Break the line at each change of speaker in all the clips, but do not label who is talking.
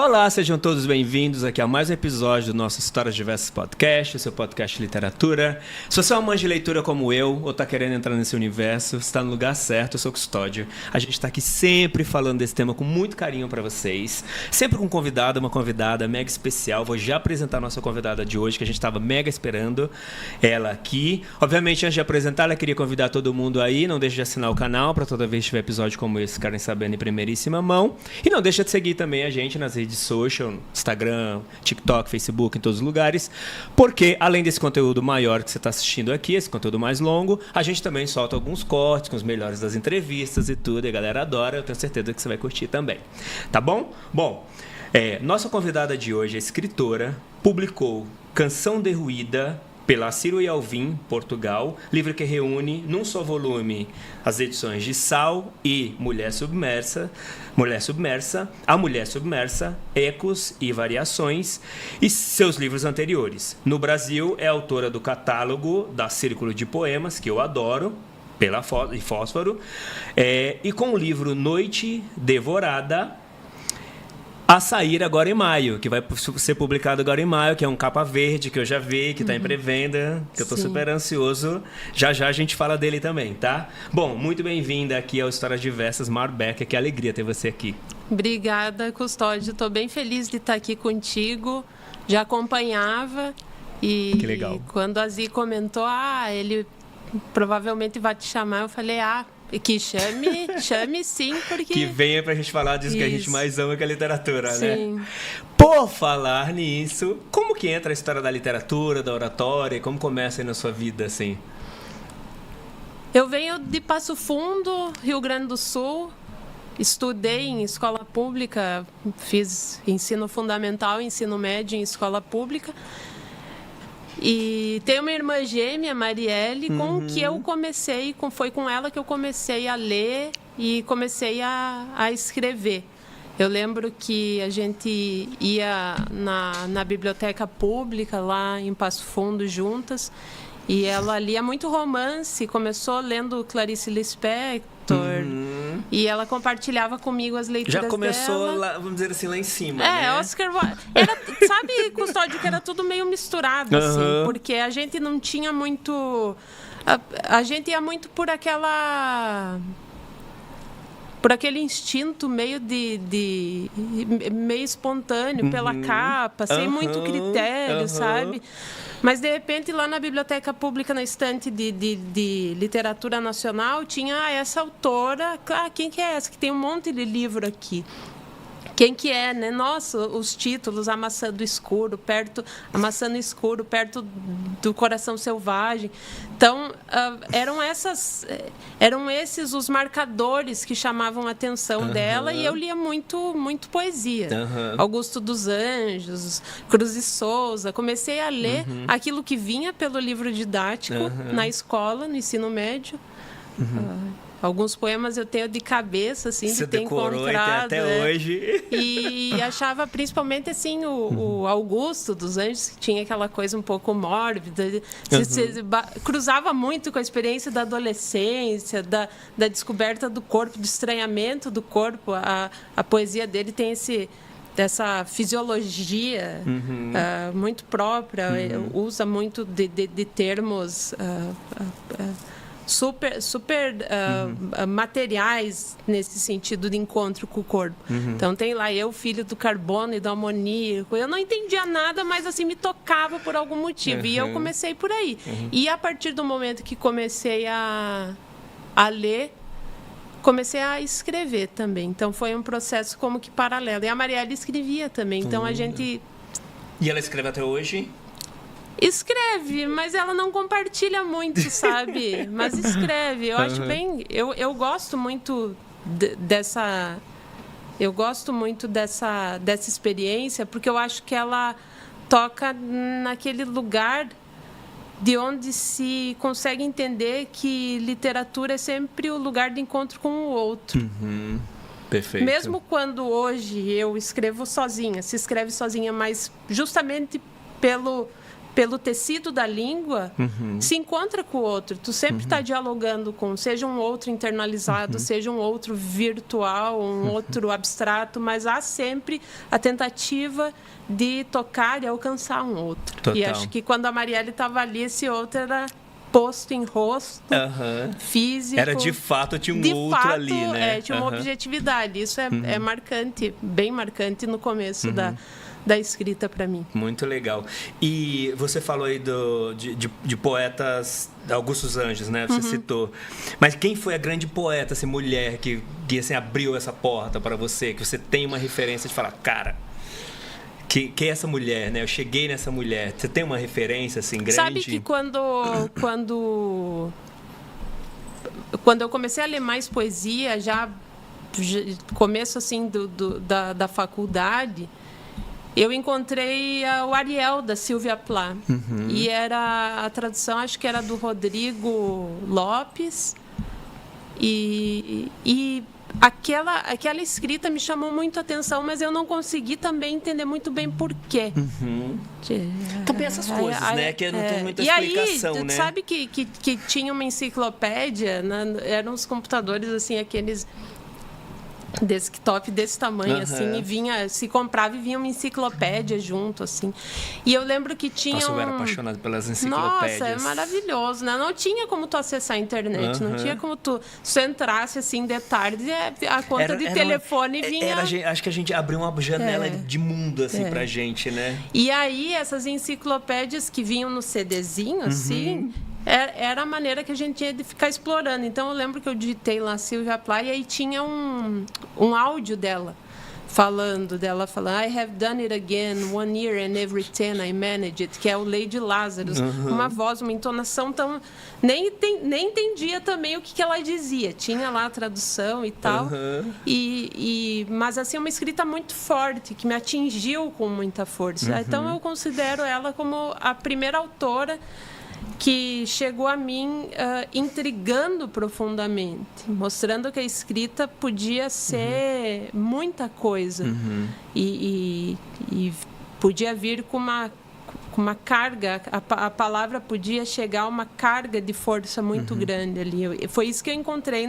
Olá, sejam todos bem-vindos aqui a mais um episódio do nosso Histórias Diversas Podcast, o seu podcast de literatura. Se você é um amante de leitura como eu, ou está querendo entrar nesse universo, você está no lugar certo, eu sou o Custódio. A gente está aqui sempre falando desse tema com muito carinho para vocês, sempre com um convidado, uma convidada mega especial. Vou já apresentar a nossa convidada de hoje, que a gente estava mega esperando ela aqui. Obviamente, antes de apresentar, ela queria convidar todo mundo aí, não deixe de assinar o canal para toda vez que tiver episódio como esse, ficarem sabendo em primeiríssima mão. E não deixa de seguir também a gente nas redes social, Instagram, TikTok, Facebook, em todos os lugares, porque além desse conteúdo maior que você está assistindo aqui, esse conteúdo mais longo, a gente também solta alguns cortes com os melhores das entrevistas e tudo, e a galera adora, eu tenho certeza que você vai curtir também, tá bom? Bom, nossa convidada de hoje é escritora, publicou Canção Derruída pela Ciro e Alvim, Portugal, livro que reúne num só volume as edições de Sal e Mulher Submersa, A Mulher Submersa, Ecos e Variações, e seus livros anteriores. No Brasil, é autora do catálogo da Círculo de Poemas, que eu adoro, pela Fósforo, e com o livro Noite Devorada, a sair agora em maio, que vai ser publicado agora em maio, que é um capa verde que eu já vi, que está em pré-venda, que eu estou super ansioso. Já a gente fala dele também, tá? Bom, muito bem-vinda aqui ao Histórias Diversas, Mar Becker, que alegria ter você aqui.
Obrigada, Custódio. Estou bem feliz de estar aqui contigo. Já acompanhava e
que legal.
Quando a Zi comentou, ele provavelmente vai te chamar, eu falei, que chame sim, porque...
Que venha pra gente falar disso que a gente mais ama, que é a literatura,
sim,
né? Por falar nisso, como que entra a história da literatura, da oratória, como começa aí na sua vida, assim?
Eu venho de Passo Fundo, Rio Grande do Sul, estudei em escola pública, fiz ensino fundamental e ensino médio em escola pública. E tenho uma irmã gêmea, Marielle, com que eu comecei, foi com ela que eu comecei a ler e comecei a escrever. Eu lembro que a gente ia na biblioteca pública lá em Passo Fundo juntas, e ela lia muito romance, começou lendo Clarice Lispector, e ela compartilhava comigo as leituras dela.
Já começou, lá, vamos dizer assim, lá em cima, né?
Oscar Wilde. Sabe, Custódio, que era tudo meio misturado, assim, porque a gente não tinha muito... A gente ia muito por aquele instinto meio meio espontâneo, pela capa, sem muito critério, sabe? Mas, de repente, lá na biblioteca pública, na estante de literatura nacional, tinha essa autora. Quem que é essa? Que tem um monte de livro aqui. Quem que é, né? Nossa, os títulos, A Maçã no Escuro, perto do Coração Selvagem. Então, eram esses os marcadores que chamavam a atenção dela, e eu lia muito, muito poesia. Augusto dos Anjos, Cruz e Souza. Comecei a ler aquilo que vinha pelo livro didático na escola, no ensino médio. Alguns poemas eu tenho de cabeça, assim,
você
de ter encontrado.
Até hoje.
E achava, principalmente, assim, o Augusto dos Anjos, que tinha aquela coisa um pouco mórbida. Cruzava muito com a experiência da adolescência, da descoberta do corpo, do estranhamento do corpo. A poesia dele tem essa fisiologia muito própria, usa muito de termos... super materiais nesse sentido de encontro com o corpo. Então tem lá eu, filho do carbono e do amoníaco. Eu não entendia nada, mas assim me tocava por algum motivo. E eu comecei por aí. E a partir do momento que comecei a ler, comecei a escrever também. Então foi um processo como que paralelo. E a Marielle escrevia também. Então a gente...
E ela escreve até hoje?
Escreve, mas ela não compartilha muito, sabe? Mas escreve. Eu acho bem... Eu gosto muito dessa... Eu gosto muito dessa experiência, porque eu acho que ela toca naquele lugar de onde se consegue entender que literatura é sempre o lugar de encontro com o outro.
Perfeito.
Mesmo quando hoje eu escrevo sozinha, se escreve sozinha, mas justamente pelo tecido da língua, se encontra com o outro. Tu sempre está dialogando com, seja um outro internalizado, seja um outro virtual, um outro abstrato, mas há sempre a tentativa de tocar e alcançar um outro.
Total.
E acho que quando a Marielle estava ali, esse outro era posto em rosto, físico.
Era de fato, tinha um outro ali, né?
Tinha uma objetividade. Isso é marcante, bem marcante no começo da escrita para mim.
Muito legal. E você falou aí de poetas, Augusto dos Anjos, né? Você citou. Mas quem foi a grande poeta, assim, mulher, que assim, abriu essa porta para você? Que você tem uma referência de falar, cara, que é essa mulher, né? Eu cheguei nessa mulher. Você tem uma referência, assim, grande?
Sabe que quando eu comecei a ler mais poesia, já começo, assim, da faculdade, eu encontrei o Ariel, da Silvia Plath. E era a tradução, acho que era do Rodrigo Lopes. E aquela escrita me chamou muito a atenção, mas eu não consegui também entender muito bem por quê.
Também essas coisas, né? Que não tem muita explicação,
aí,
né?
Sabe que tinha uma enciclopédia, né? Eram os computadores, assim, aqueles desktop desse tamanho, assim, e vinha, se comprava e vinha uma enciclopédia junto, assim. E eu lembro que tinha
eu era apaixonado pelas enciclopédias.
Nossa, é maravilhoso, né? Não tinha como tu acessar a internet, não tinha como se entrasse, assim, de tarde, a conta de telefone vinha...
acho que a gente abriu uma janela de mundo, assim, pra gente, né?
E aí, essas enciclopédias que vinham no CDzinho, assim... Era a maneira que a gente tinha de ficar explorando. Então, eu lembro que eu digitei lá Silvia Plath e aí tinha um áudio dela falando, I have done it again, 1 year and every 10 I managed it, que é o Lady Lazarus. Uma voz, uma entonação tão... Nem entendia também o que ela dizia. Tinha lá a tradução e tal. Mas, assim, uma escrita muito forte, que me atingiu com muita força. Então, eu considero ela como a primeira autora que chegou a mim intrigando profundamente, mostrando que a escrita podia ser muita coisa e podia vir com uma carga, a palavra podia chegar a uma carga de força muito grande ali. Foi isso que eu encontrei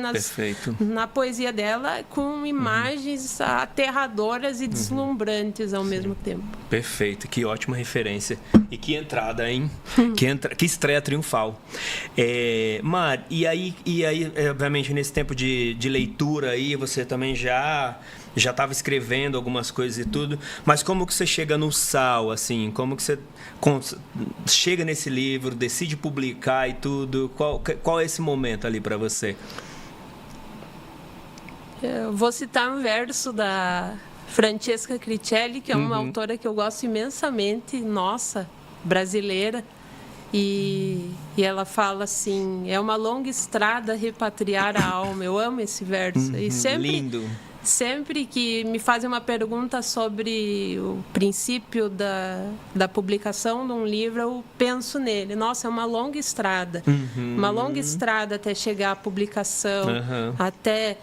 na poesia dela, com imagens aterradoras e deslumbrantes ao mesmo tempo.
Perfeito, que ótima referência. E que entrada, hein? Que estreia triunfal. Mar, e aí, obviamente, nesse tempo de leitura aí, você também já estava escrevendo algumas coisas e tudo, mas como que você chega no Sal, assim? Como que você chega nesse livro, decide publicar e tudo? Qual é esse momento ali para você?
Eu vou citar um verso da Francesca Cricelli, que é uma autora que eu gosto imensamente, nossa, brasileira, e ela fala assim, é uma longa estrada repatriar a alma. Eu amo esse verso. E
lindo.
Sempre que me fazem uma pergunta sobre o princípio da publicação de um livro, eu penso nele. Nossa, é uma longa estrada. Uma longa estrada até chegar à publicação, até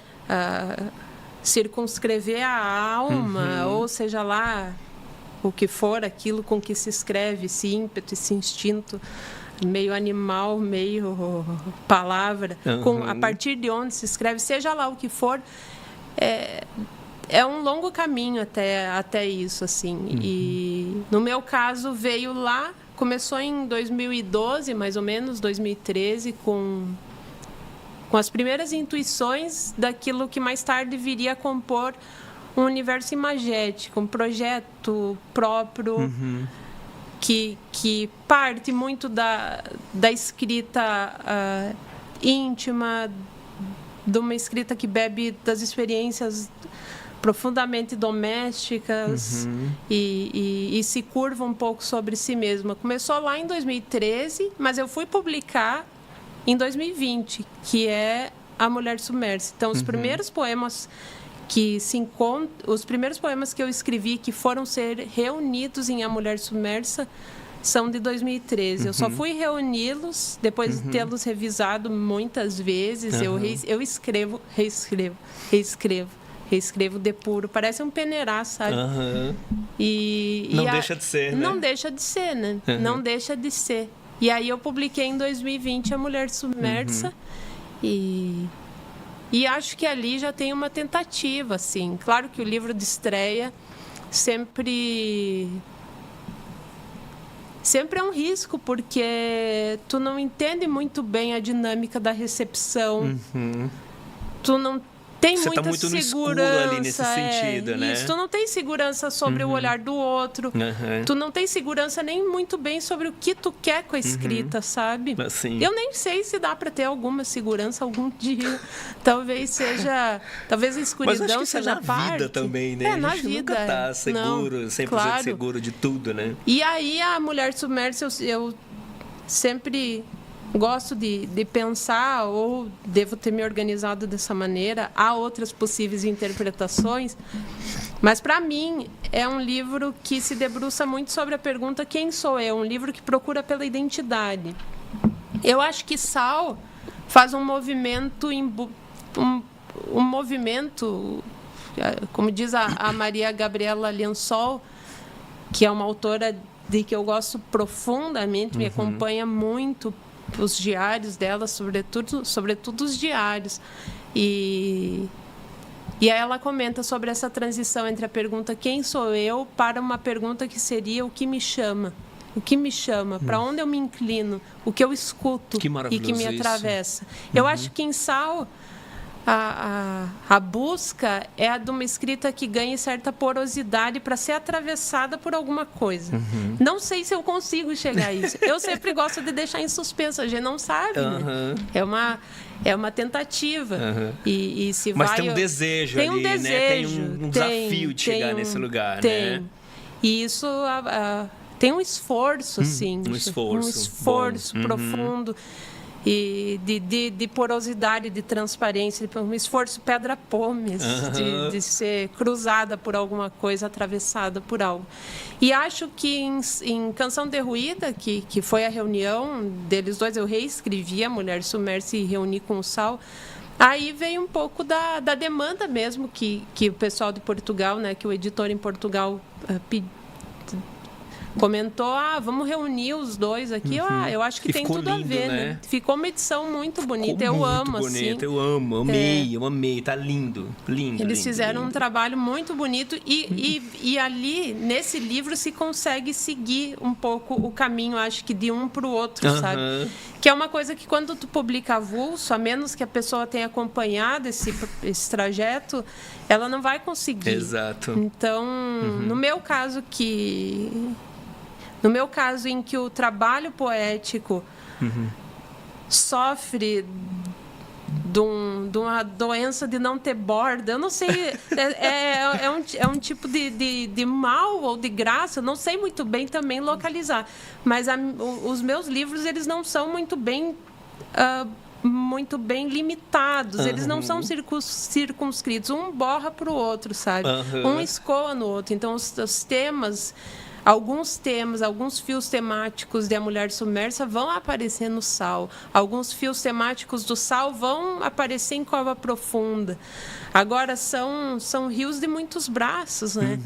circunscrever a alma, ou seja lá o que for aquilo com que se escreve, esse ímpeto, esse instinto meio animal, meio palavra, a partir de onde se escreve, seja lá o que for. É um longo caminho até isso, assim. E no meu caso veio lá, começou em 2012, mais ou menos, 2013, com as primeiras intuições daquilo que mais tarde viria a compor um universo imagético, um projeto próprio que parte muito da escrita íntima, de uma escrita que bebe das experiências profundamente domésticas e se curva um pouco sobre si mesma. Começou lá em 2013, mas eu fui publicar em 2020, que é A Mulher Submersa. Então, os primeiros poemas os primeiros poemas que eu escrevi que foram ser reunidos em A Mulher Submersa são de 2013. Eu só fui reuni-los depois de tê-los revisado muitas vezes. Eu escrevo, reescrevo, depuro. Parece um peneirá, sabe?
Não deixa de ser, né?
Não deixa de ser, né? Não deixa de ser. E aí eu publiquei em 2020 A Mulher Submersa. E acho que ali já tem uma tentativa, assim. Claro que o livro de estreia sempre é um risco, porque tu não entende muito bem a dinâmica da recepção. Tu não tem
Você
muita
tá muito
segurança.
no escuro ali nesse sentido, né?
Isso, tu não tem segurança sobre o olhar do outro. Tu não tem segurança nem muito bem sobre o que tu quer com a escrita, sabe?
Assim.
Eu nem sei se dá para ter alguma segurança algum dia. Talvez a escuridão
Mas acho que
seja
na
parte.
vida também, né?
Na
a gente
vida.
nunca tá seguro, 100%
claro.
seguro de tudo, né?
E aí a Mulher Submersa, eu sempre gosto de pensar, ou devo ter me organizado dessa maneira, há outras possíveis interpretações, mas para mim é um livro que se debruça muito sobre a pergunta quem sou eu, um livro que procura pela identidade. Eu acho que Sal faz um movimento, um movimento, como diz a Maria Gabriela Liansol, que é uma autora de que eu gosto profundamente, me acompanha muito, os diários dela, sobretudo os diários. E aí ela comenta sobre essa transição entre a pergunta quem sou eu para uma pergunta que seria o que me chama. O que me chama, para onde eu me inclino, o que eu escuto e que me atravessa. Eu acho que em Sal a busca é a de uma escrita que ganhe certa porosidade para ser atravessada por alguma coisa. Não sei se eu consigo chegar a isso. Eu sempre gosto de deixar em suspenso, a gente não sabe, né? É uma tentativa. E se
Mas
vai,
tem um desejo
tem
ali,
desejo,
né? Tem um desafio de chegar nesse lugar, né?
E isso tem um esforço, sim.
Um esforço
profundo. E de porosidade, de transparência, um esforço pedra-pomes, de ser cruzada por alguma coisa, atravessada por algo. E acho que em Canção Derruída, que foi a reunião deles dois, eu reescrevi A Mulher Submersa e reuni com o Sal, aí veio um pouco da demanda mesmo que o pessoal de Portugal, né, que o editor em Portugal comentou, vamos reunir os dois aqui. Eu acho que tem tudo
lindo,
a ver, né? Ficou uma edição muito bonita. Eu amo, assim.
Eu amei, tá lindo.
Eles fizeram um trabalho muito bonito e ali, nesse livro, se consegue seguir um pouco o caminho, acho que de um para o outro, sabe? Que é uma coisa que quando tu publica avulso, a menos que a pessoa tenha acompanhado esse trajeto, ela não vai conseguir.
Exato.
Então, no meu caso em que o trabalho poético sofre de uma doença de não ter borda, eu não sei, é um tipo de mal ou de graça, eu não sei muito bem também localizar, mas os meus livros, eles não são muito bem limitados, eles não são circunscritos, um borra para o outro, sabe? Um escoa no outro, então os temas, alguns fios temáticos de A Mulher Submersa vão aparecer no Sal. Alguns fios temáticos do Sal vão aparecer em Cova Profunda. Agora, são rios de muitos braços, né?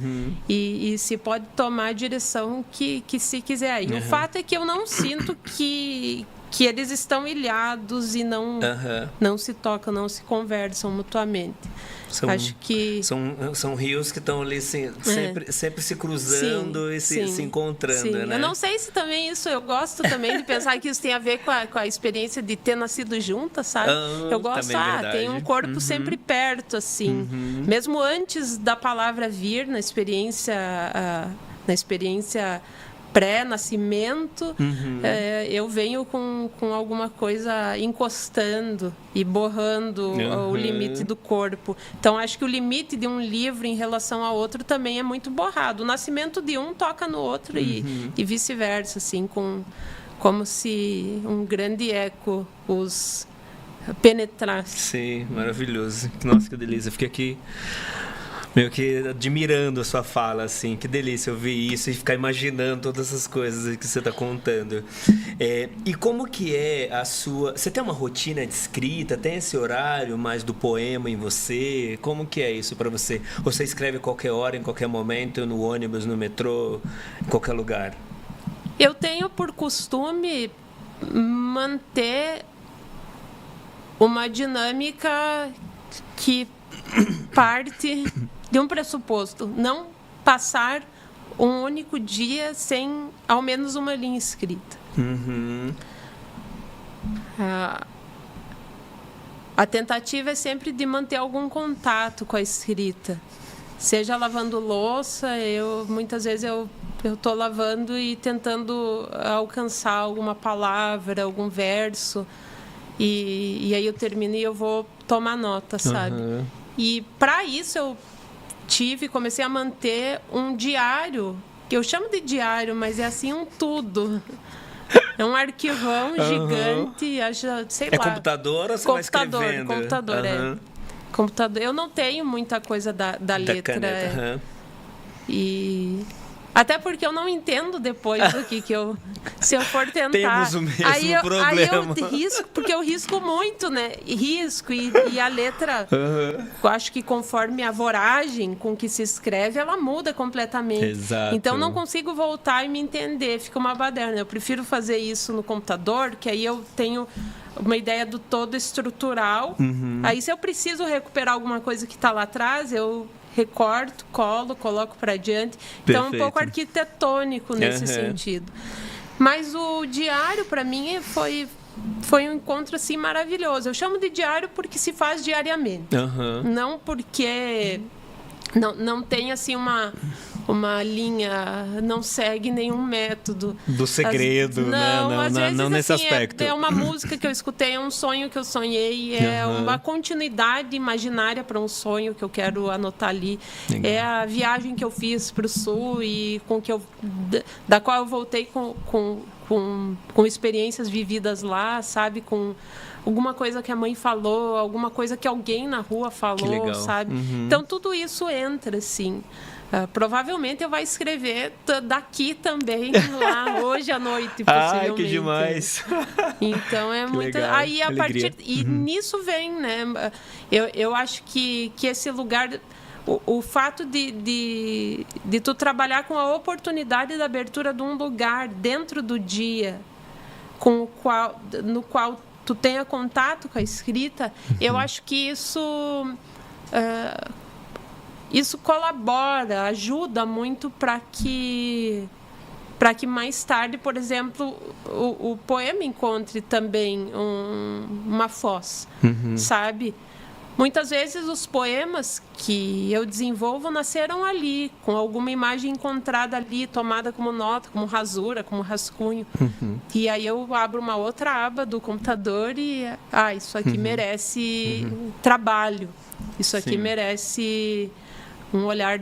E se pode tomar a direção que se quiser. E o fato é que eu não sinto que eles estão ilhados e não se tocam, não se conversam mutuamente. Acho que
são rios que estão ali sempre se cruzando e se encontrando, né?
Eu não sei se também isso, eu gosto também de pensar que isso tem a ver com a experiência de ter nascido juntas, sabe? Eu gosto, tem um corpo sempre perto, assim. Mesmo antes da palavra vir, na experiência pré-nascimento, eu venho com alguma coisa encostando e borrando o limite do corpo. Então, acho que o limite de um livro em relação ao outro também é muito borrado. O nascimento de um toca no outro e vice-versa, assim, como se um grande eco os penetrasse.
Sim, maravilhoso. Nossa, que delícia. Fiquei aqui Meio que admirando a sua fala, assim. Que delícia ouvir isso e ficar imaginando todas essas coisas que você está contando. E como que é a sua... Você tem uma rotina de escrita? Tem esse horário mais do poema em você? Como que é isso para você? Ou você escreve a qualquer hora, em qualquer momento, no ônibus, no metrô, em qualquer lugar?
Eu tenho por costume manter uma dinâmica que parte de um pressuposto, não passar um único dia sem ao menos uma linha escrita. A tentativa é sempre de manter algum contato com a escrita, seja lavando louça. Muitas vezes eu estou lavando e tentando alcançar alguma palavra, algum verso, e aí eu termino e eu vou tomar nota, sabe? E para isso eu comecei a manter um diário, que eu chamo de diário, mas é assim um tudo. É um arquivão gigante, sei lá.
É computador ou você vai escrevendo?
Computador. Computador. Eu não tenho muita coisa da letra.
Caneta.
E até porque eu não entendo depois do que eu... Se eu for tentar...
Temos o mesmo problema.
Aí eu risco, porque eu risco muito, né? E a letra, eu acho que conforme a voragem com que se escreve, ela muda completamente.
Exato.
Então, não consigo voltar e me entender. Fica uma baderna. Eu prefiro fazer isso no computador, que aí eu tenho uma ideia do todo estrutural. Aí, se eu preciso recuperar alguma coisa que está lá atrás, eu recorto, coloco para diante. Então,
Perfeito.
um pouco arquitetônico nesse sentido. Mas o diário, para mim, foi um encontro assim maravilhoso. Eu chamo de diário porque se faz diariamente. Não porque não tem assim uma linha, não segue nenhum método
do segredo,
às vezes,
não nesse
assim,
aspecto.
É uma música que eu escutei, é um sonho que eu sonhei, é uma continuidade imaginária para um sonho que eu quero anotar ali.
Legal.
É a viagem que eu fiz para o sul e da qual eu voltei com experiências vividas lá, sabe? Com alguma coisa que a mãe falou, alguma coisa que alguém na rua falou, sabe? Então, tudo isso entra, assim. Provavelmente eu vou escrever daqui também, lá, hoje à noite, possivelmente.
Ai, que demais!
Então, é muito...
Legal.
Aí, a partir... E nisso vem, né? Eu acho que esse lugar... O fato de tu trabalhar com a oportunidade da abertura de um lugar dentro do dia no qual tu tenha contato com a escrita, eu acho que isso colabora, ajuda muito para que mais tarde, por exemplo, o poema encontre também uma foz, sabe? Muitas vezes os poemas que eu desenvolvo nasceram ali, com alguma imagem encontrada ali, tomada como nota, como rasura, como rascunho. E aí eu abro uma outra aba do computador e isso aqui merece trabalho, isso aqui merece um olhar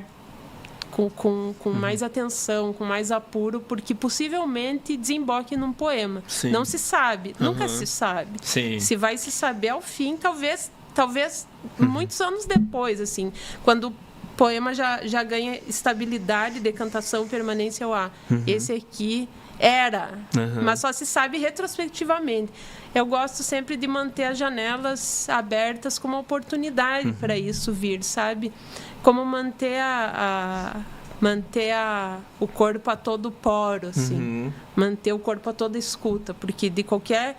com mais atenção, com mais apuro, porque possivelmente desemboque num poema. Não se sabe, nunca se sabe. Se vai se saber ao fim, talvez muitos anos depois, assim, quando o poema já ganha estabilidade, decantação, permanência, esse aqui era, mas só se sabe retrospectivamente. Eu gosto sempre de manter as janelas abertas como oportunidade para isso vir, sabe? Como manter o corpo a todo poro, assim, manter o corpo a toda escuta, porque de qualquer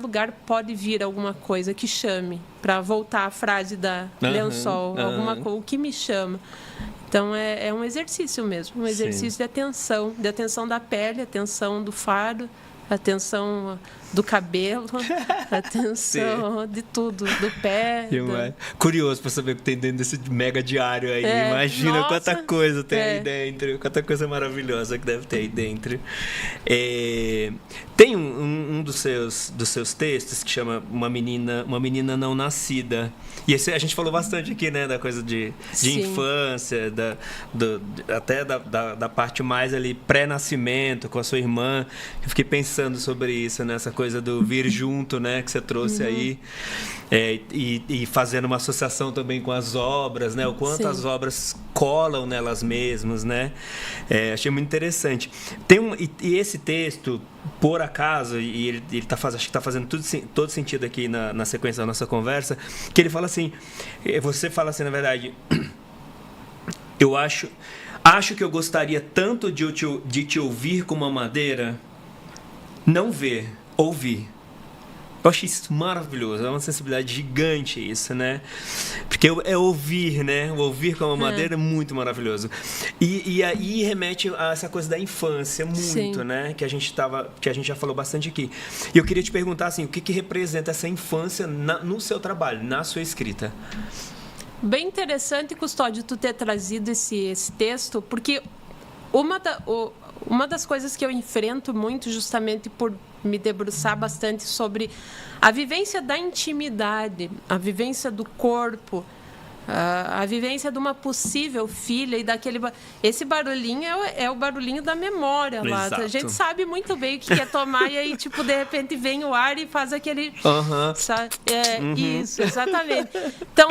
lugar pode vir alguma coisa que chame, para voltar à frase da Lençol, o que me chama. Então, é um exercício mesmo, um exercício de atenção da pele, atenção do faro, atenção do cabelo, atenção de tudo, do pé.
Curioso para saber o que tem dentro desse mega diário aí. Imagina quanta coisa tem aí dentro, quanta coisa maravilhosa que deve ter aí dentro. Tem um dos seus textos que chama Uma Menina Não Nascida. E esse a gente falou bastante aqui, né, da coisa de infância, até da parte mais ali pré-nascimento com a sua irmã. Eu fiquei pensando sobre isso, nessa coisa coisa do vir junto, né, que você trouxe aí, e fazendo uma associação também com as obras, né, o quanto as obras colam nelas mesmas, né, achei muito interessante. E esse texto, por acaso, e ele acho que está fazendo todo sentido aqui na sequência da nossa conversa, que ele fala assim, você fala assim, na verdade, eu acho que eu gostaria tanto de te ouvir como uma madeira, não ver, ouvir. Eu achei isso maravilhoso, é uma sensibilidade gigante isso, né? Porque é ouvir, né? O ouvir como uma madeira é muito maravilhoso. E aí remete a essa coisa da infância, muito, né? Que a gente já falou bastante aqui. E eu queria te perguntar, assim, o que representa essa infância no seu trabalho, na sua escrita?
Bem interessante, Custódio, tu ter trazido esse texto, porque uma das coisas que eu enfrento muito, justamente por me debruçar bastante sobre a vivência da intimidade, a vivência do corpo, a vivência de uma possível filha e daquele... Esse barulhinho é o barulhinho da memória lá.
Exato.
A gente sabe muito bem o que é tomar e aí, tipo, de repente vem o ar e faz aquele... Isso, exatamente. Então,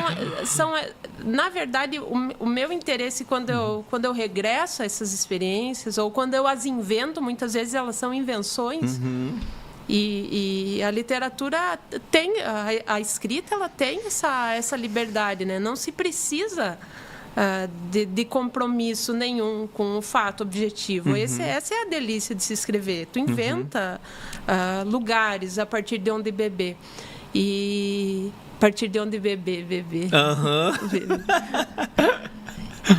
na verdade, o meu interesse quando eu regresso a essas experiências ou quando eu as invento, muitas vezes elas são invenções. E a literatura tem, a escrita, ela tem essa liberdade, né? Não se precisa de compromisso nenhum com o fato objetivo. Essa é a delícia de se escrever. Tu inventa lugares a partir de onde beber. E a partir de onde beber.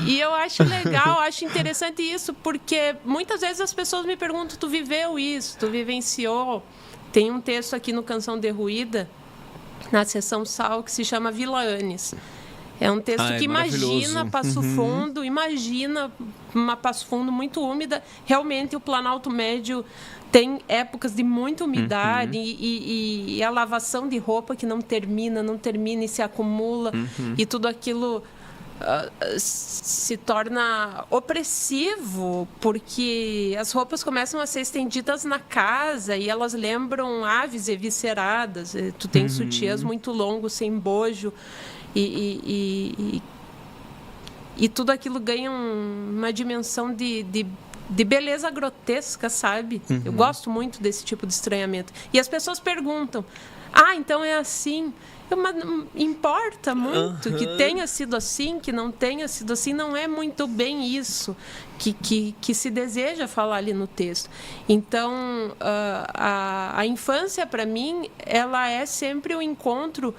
E eu acho legal, acho interessante isso, porque muitas vezes as pessoas me perguntam, tu viveu isso, tu vivenciou? Tem um texto aqui no Canção Derruída, na seção Sal, que se chama Vila Anis. É um texto que imagina Passo Fundo, imagina uma Passo Fundo muito úmida. Realmente o Planalto Médio tem épocas de muita umidade e a lavação de roupa que não termina e se acumula e tudo aquilo... se torna opressivo, porque as roupas começam a ser estendidas na casa e elas lembram aves evisceradas. Tu tem sutiãs muito longos, sem bojo, e tudo aquilo ganha uma dimensão de beleza grotesca, sabe? Eu gosto muito desse tipo de estranhamento. E as pessoas perguntam, então é assim... Mas importa muito que tenha sido assim, que não tenha sido assim, não é muito bem isso que se deseja falar ali no texto. Então, a infância, para mim, ela é sempre o encontro,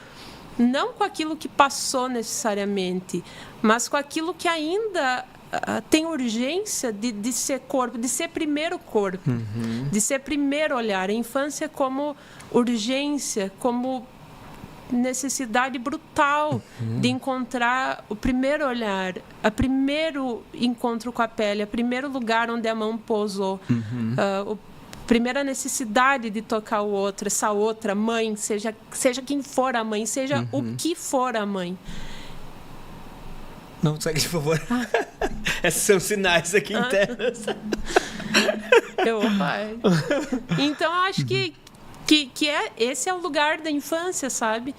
não com aquilo que passou necessariamente, mas com aquilo que ainda tem urgência de ser corpo, de ser primeiro corpo, de ser primeiro olhar. A infância como urgência, como necessidade brutal de encontrar o primeiro olhar, o primeiro encontro com a pele, o primeiro lugar onde a mão pousou, a primeira necessidade de tocar o outro, essa outra mãe, seja quem for a mãe, seja o que for a mãe.
Não, segue, por favor. Esses são sinais aqui internos.
Então, eu acho que esse é o lugar da infância, sabe?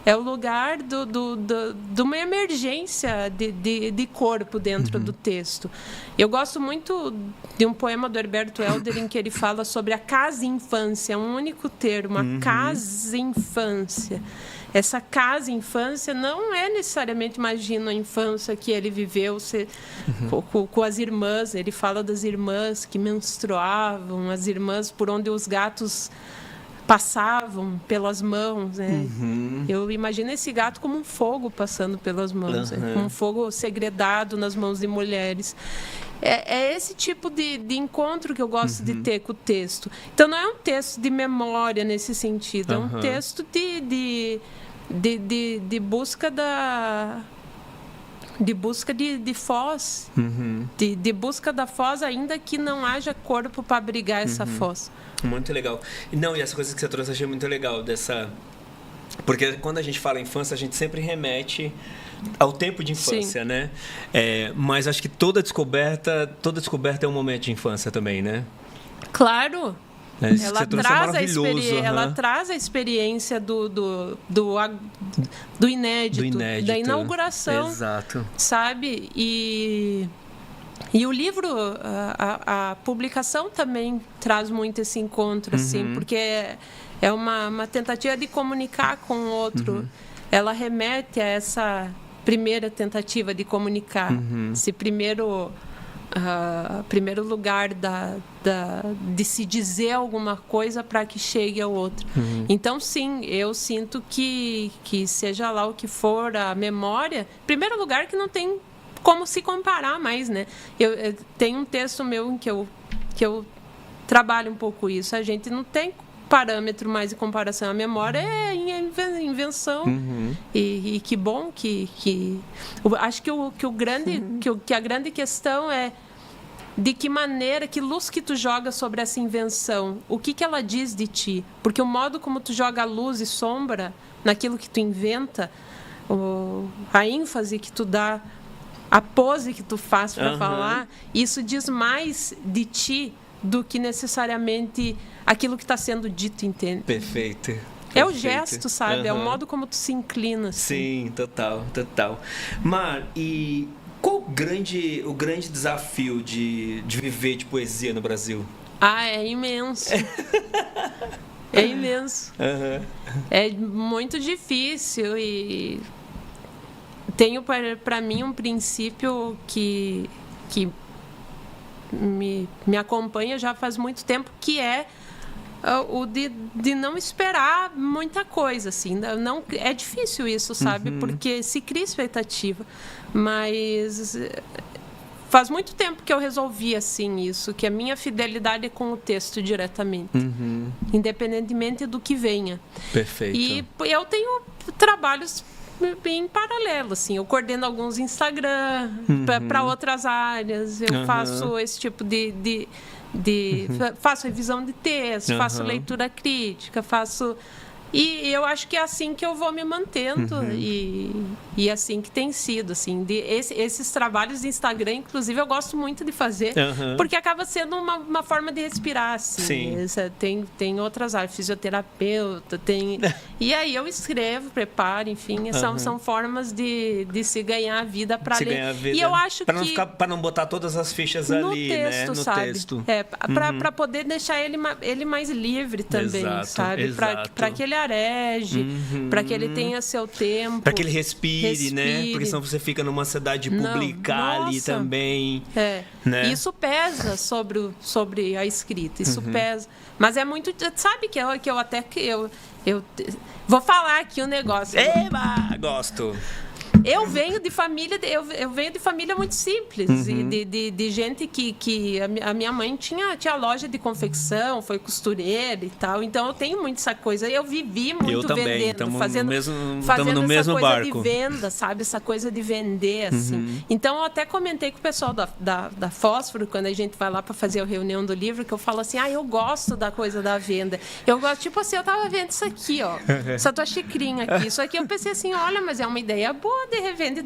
É o lugar de uma emergência de corpo dentro do texto. Eu gosto muito de um poema do Herberto Helder em que ele fala sobre a casa-infância, um único termo, a casa-infância. Essa casa-infância não é necessariamente, imagino, a infância que ele viveu com as irmãs. Ele fala das irmãs que menstruavam, as irmãs por onde os gatos passavam pelas mãos, né? Eu imagino esse gato como um fogo passando pelas mãos, como um fogo segredado nas mãos de mulheres. É esse tipo de encontro que eu gosto de ter com o texto. Então, não é um texto de memória nesse sentido, é um texto de busca de foz, de busca da foz, ainda que não haja corpo para abrigar essa foz.
Muito legal. E essa coisa que você trouxe eu achei muito legal, porque quando a gente fala infância, a gente sempre remete ao tempo de infância, né? Mas acho que toda descoberta é um momento de infância também, né?
Claro, Ela traz a experiência do inédito, da inauguração.
Exato.
Sabe? E o livro, a publicação também traz muito esse encontro, assim, porque é uma tentativa de comunicar com o outro. Ela remete a essa primeira tentativa de comunicar, esse primeiro lugar de se dizer alguma coisa para que chegue ao outro. Então, sim, eu sinto que seja lá o que for a memória, em primeiro lugar, que não tem como se comparar mais, né? Eu tenho um texto meu em que eu trabalho um pouco isso. A gente não tem parâmetro mais de comparação. A memória é invenção. E que bom que acho que a grande questão é de que maneira, que luz que tu joga sobre essa invenção, o que ela diz de ti, porque o modo como tu joga luz e sombra naquilo que tu inventa, a ênfase que tu dá, a pose que tu faz para falar, isso diz mais de ti do que necessariamente aquilo que está sendo dito, entende?
Perfeito.
É o gesto, sabe? É o modo como tu se inclina. Assim.
Sim, total. Mar, e qual o grande desafio de viver de poesia no Brasil?
É imenso. É imenso. É muito difícil e tenho para mim um princípio que me acompanha já faz muito tempo, que é o de não esperar muita coisa, assim. Não, é difícil isso, sabe? Porque se cria expectativa. Mas faz muito tempo que eu resolvi, assim, isso, que a minha fidelidade é com o texto diretamente, independentemente do que venha.
Perfeito.
E eu tenho trabalhos em paralelo, assim, eu coordeno alguns Instagram para outras áreas, eu faço esse tipo de faço revisão de texto, faço leitura crítica, e eu acho que é assim que eu vou me mantendo e assim que tem sido, assim, esses trabalhos de Instagram, inclusive, eu gosto muito de fazer, porque acaba sendo uma forma de respirar, assim. Tem outras áreas, fisioterapeuta, e aí eu escrevo, preparo, enfim, são formas de se ganhar a vida para ler. E eu acho
para não botar todas as fichas
no
ali,
texto,
né? No
sabe?
texto.
Para poder deixar ele mais livre também, sabe? Para que ele areje, para que ele tenha seu tempo.
Para que ele respire, né? Porque senão você fica numa ansiedade de publicar ali também. Né?
Isso pesa sobre a escrita, isso pesa. Mas é muito... Sabe que eu vou falar aqui um negócio.
Eba! Gosto!
Eu venho de família muito simples, de gente que a minha mãe tinha loja de confecção, foi costureira e tal, então eu tenho muito essa coisa, eu vivi muito vendendo, fazendo
no mesmo
essa coisa
barco.
de venda, sabe, essa coisa de vender, assim. Então eu até comentei com o pessoal da Fósforo, quando a gente vai lá para fazer a reunião do livro, que eu falo assim, eu gosto da coisa da venda, eu gosto, tipo assim, eu tava vendo isso aqui, ó, essa tua xicrinha aqui, isso aqui, eu pensei assim, olha, mas é uma ideia boa de revenda,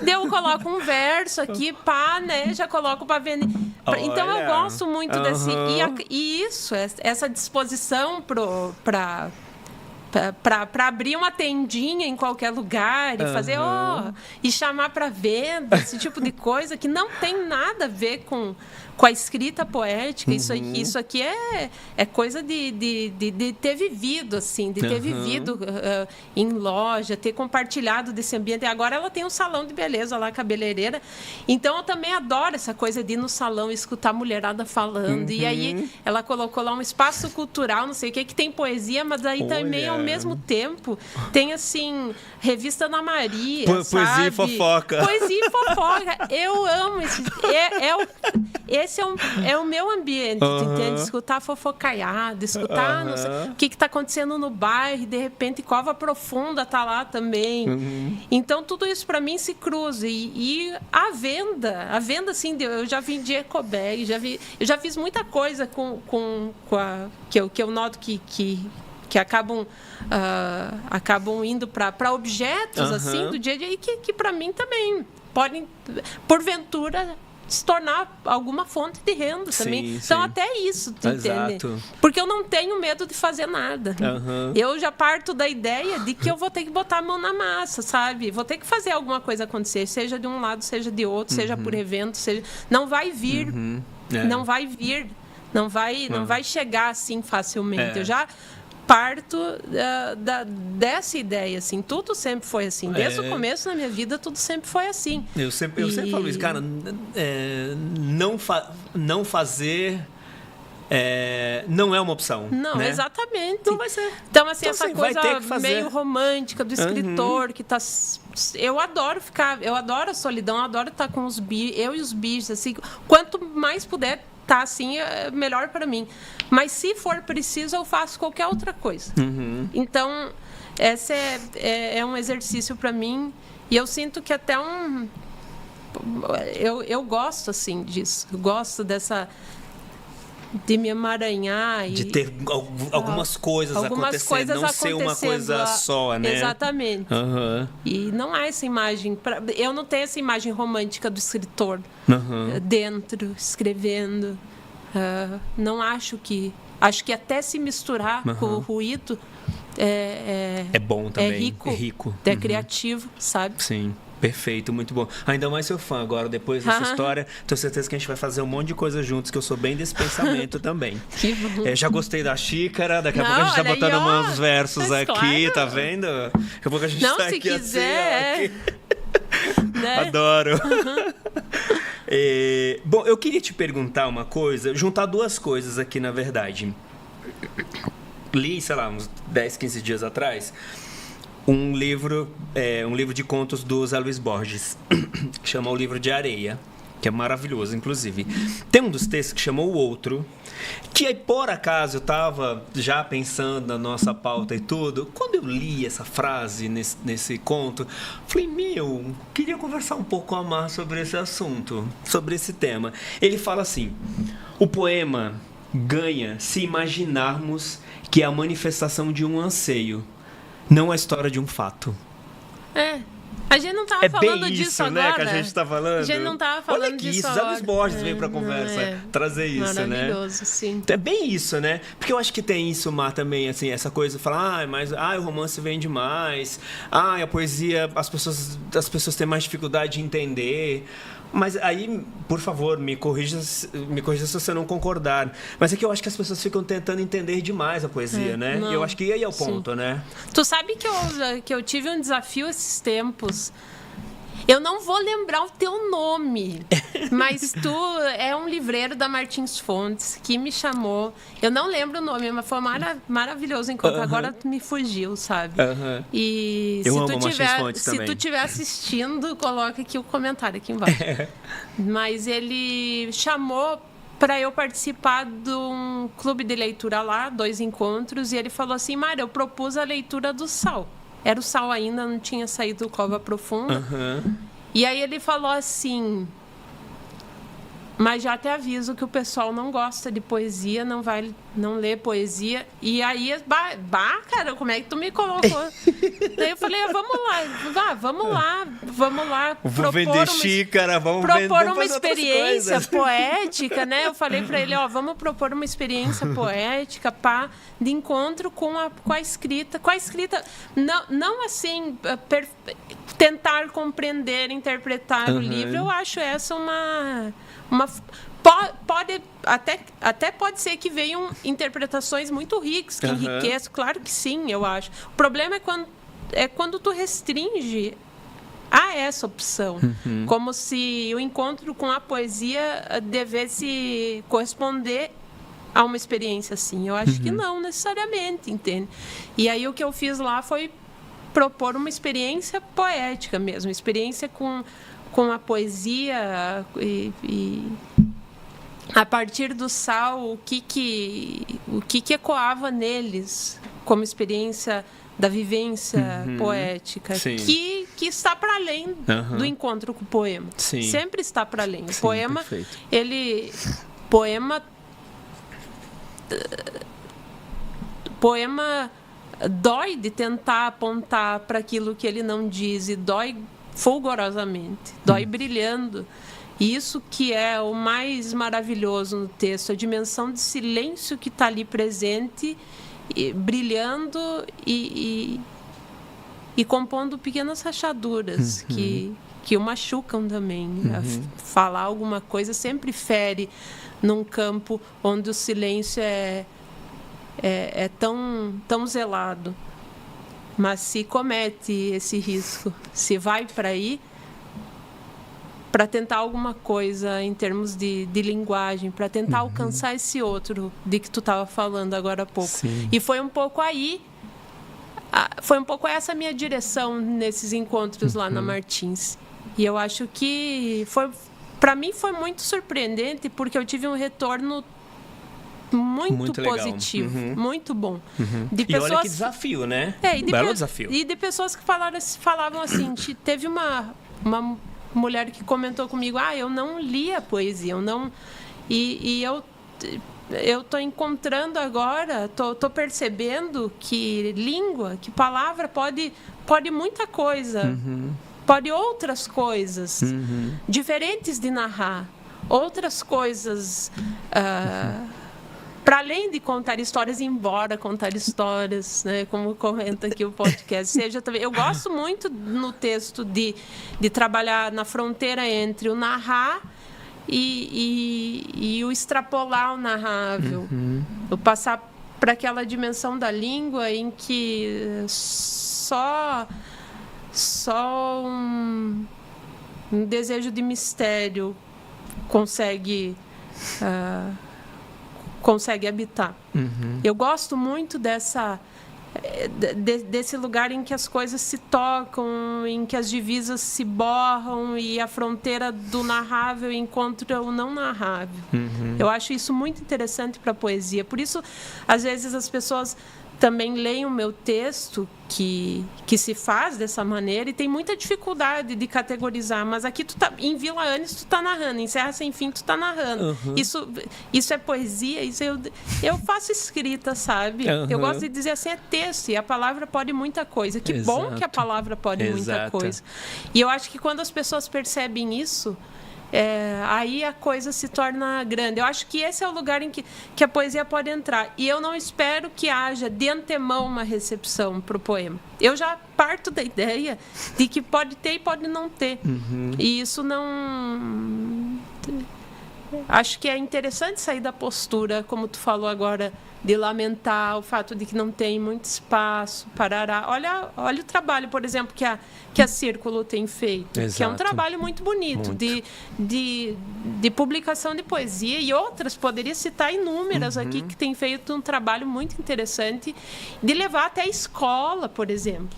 eu coloco um verso aqui, pá, né? Já coloco para vender. Então eu gosto muito desse. E isso, essa disposição para abrir uma tendinha em qualquer lugar e fazer, e chamar para venda, esse tipo de coisa que não tem nada a ver com a escrita poética. Isso aqui é coisa de ter vivido, assim, de ter vivido em loja, ter compartilhado desse ambiente. Agora ela tem um salão de beleza lá, cabeleireira. Então eu também adoro essa coisa de ir no salão e escutar a mulherada falando. E aí ela colocou lá um espaço cultural, não sei o que tem poesia, mas aí também, ao mesmo tempo, tem, assim, revista Ana Maria,
Poesia e fofoca.
Poesia e fofoca. Eu amo esse é o meu ambiente, entende? Escutar fofocaiada, escutar não sei, o que está acontecendo no bairro, de repente Cova Profunda está lá também. Então tudo isso para mim se cruza. E a venda assim, eu já vendi ecobag, eu já fiz muita coisa que eu noto que acabam indo para objetos assim do dia a dia, e que para mim também podem, porventura, se tornar alguma fonte de renda também.
Sim,
Então,
sim.
até isso, tu entende?
Exato.
Porque eu não tenho medo de fazer nada. Eu já parto da ideia de que eu vou ter que botar a mão na massa, sabe? Vou ter que fazer alguma coisa acontecer, seja de um lado, seja de outro, seja por evento, seja... Não vai vir. Não vai vir. Não vai chegar assim facilmente. Eu já parto dessa ideia, assim. Tudo sempre foi assim. Desde o começo da minha vida, tudo sempre foi assim.
Eu sempre falo isso, cara. Não fazer não é uma opção.
Não,
né?
Exatamente.
Não vai ser.
Então, assim,
Então,
essa
assim, vai ter
coisa
que fazer.
meio romântica do escritor que tá... Eu adoro a solidão, eu adoro estar com eu e os bichos, assim. Quanto mais puder tá assim, é melhor para mim. Mas se for preciso, eu faço qualquer outra coisa. Então, esse é um exercício para mim, e eu sinto que até eu gosto assim disso. Eu gosto de me emaranhar
de ter algumas coisas acontecendo, não ser uma coisa só, né?
Exatamente. E não há essa imagem, eu não tenho essa imagem romântica do escritor dentro, escrevendo. Não acho que até se misturar com o ruído
é bom também,
é rico. É criativo, sabe?
Sim. Perfeito, muito bom. Ainda mais seu fã agora, depois dessa história. Tenho certeza que a gente vai fazer um monte de coisa juntos, que eu sou bem desse pensamento também.
Que bom.
Já gostei da xícara, daqui a pouco a gente tá botando uns versos aqui,
claro.
Tá vendo? Daqui a pouco a gente tá
se
aqui
quiser,
assim,
né?
Adoro. Bom, eu queria te perguntar uma coisa, juntar duas coisas aqui, na verdade. Li, sei lá, uns 10, 15 dias atrás, um livro de contos do Zé Luiz Borges, que chama O Livro de Areia, que é maravilhoso, inclusive. Tem um dos textos que chama O Outro, que aí, por acaso, eu estava já pensando na nossa pauta e tudo. Quando eu li essa frase nesse conto, falei, queria conversar um pouco com a Mar sobre esse assunto, sobre esse tema. Ele fala assim, o poema ganha se imaginarmos que é a manifestação de um anseio, não a história de um fato.
A gente não tava falando
bem
disso
isso,
agora.
Né, que a gente tá falando.
A gente não tava falando
Olha aqui,
disso
Zé Luiz
agora.
Borges veio pra conversa trazer isso, né?
Maravilhoso, sim.
É bem isso, né? Porque eu acho que tem isso, Mar, também, assim, essa coisa de falar, o romance vende mais, a poesia, as pessoas têm mais dificuldade de entender. Mas aí, por favor, me corrija se você não concordar. Mas é que eu acho que as pessoas ficam tentando entender demais a poesia, né?
Não.
E eu acho que aí é o ponto, né?
Tu sabe que eu tive um desafio esses tempos. Eu não vou lembrar o teu nome, mas tu é um livreiro da Martins Fontes que me chamou. Eu não lembro o nome, mas foi maravilhoso enquanto agora me fugiu, sabe? E
eu amo Martins Fontes
se
também.
tu estiver assistindo, coloca aqui o comentário aqui embaixo. Mas ele chamou para eu participar de um clube de leitura lá, 2 encontros, e ele falou assim, Mara, eu propus a leitura do Sal. Era o Sal ainda, não tinha saído do Cova Profunda. E aí ele falou assim, mas já te aviso que o pessoal não gosta de poesia, não lê poesia. E aí, cara, como é que tu me colocou? Daí eu falei, vamos lá.
Vou vender xícara, vamos
propor uma experiência poética, né? Eu falei para ele, vamos propor uma experiência poética, de encontro com a escrita. Com a escrita, não assim, tentar compreender, interpretar o livro. Eu acho essa uma até pode ser que venham interpretações muito ricas, que enriqueçam. Claro que sim, eu acho. O problema é quando tu restringe a essa opção. Como se o encontro com a poesia devesse corresponder a uma experiência assim. Eu acho que não necessariamente, entende? E aí o que eu fiz lá foi propor uma experiência poética mesmo, experiência com a poesia e a partir do Sal, o que ecoava neles como experiência da vivência poética, que está para além do encontro com o poema.
Sim.
Sempre está para além. O
Sim,
poema,
perfeito.
Poema dói de tentar apontar para aquilo que ele não diz, e dói fulgurosamente, dói brilhando. E isso que é o mais maravilhoso no texto, a dimensão de silêncio que está ali presente, brilhando e compondo pequenas rachaduras que o machucam também. Falar alguma coisa sempre fere num campo onde o silêncio é tão zelado. Mas se comete esse risco, se vai para aí para tentar alguma coisa em termos de linguagem, para tentar alcançar esse outro de que tu estava falando agora há pouco.
Sim.
E foi um pouco essa minha direção nesses encontros lá na Martins. E eu acho que para mim foi muito surpreendente, porque eu tive um retorno muito positivo, muito bom. De pessoas...
E olha que desafio, né?
Belo
desafio.
E de pessoas que falavam assim, teve uma mulher que comentou comigo, eu não lia poesia, eu não... E eu estou encontrando agora, estou percebendo que língua, que palavra pode muita coisa, pode outras coisas, diferentes de narrar, outras coisas... para além de contar histórias, embora contar histórias, né, como comenta aqui o podcast, seja também. Eu gosto muito no texto de trabalhar na fronteira entre o narrar e o extrapolar o narrável. Eu passar para aquela dimensão da língua em que só um desejo de mistério consegue habitar. Eu gosto muito desse lugar em que as coisas se tocam, em que as divisas se borram e a fronteira do narrável encontra o não narrável. Eu acho isso muito interessante para a poesia. Por isso, às vezes, as pessoas também leem o meu texto, que se faz dessa maneira, e tem muita dificuldade de categorizar, mas aqui em Vila Anis tu tá narrando, em Serra Sem Fim tu tá narrando. Isso é poesia, eu faço escrita, sabe? Eu gosto de dizer assim, é texto, e a palavra pode muita coisa. Que bom que a palavra pode muita coisa. E eu acho que quando as pessoas percebem isso, aí a coisa se torna grande. Eu acho que esse é o lugar em que a poesia pode entrar. E eu não espero que haja de antemão uma recepção para o poema. Eu já parto da ideia de que pode ter e pode não ter. E isso não... Acho que é interessante sair da postura, como tu falou agora, de lamentar o fato de que não tem muito espaço, parará. Olha o trabalho, por exemplo, que a Círculo tem feito, que é um trabalho muito bonito, de publicação de poesia, e outras, poderia citar inúmeras aqui, que tem feito um trabalho muito interessante de levar até a escola, por exemplo.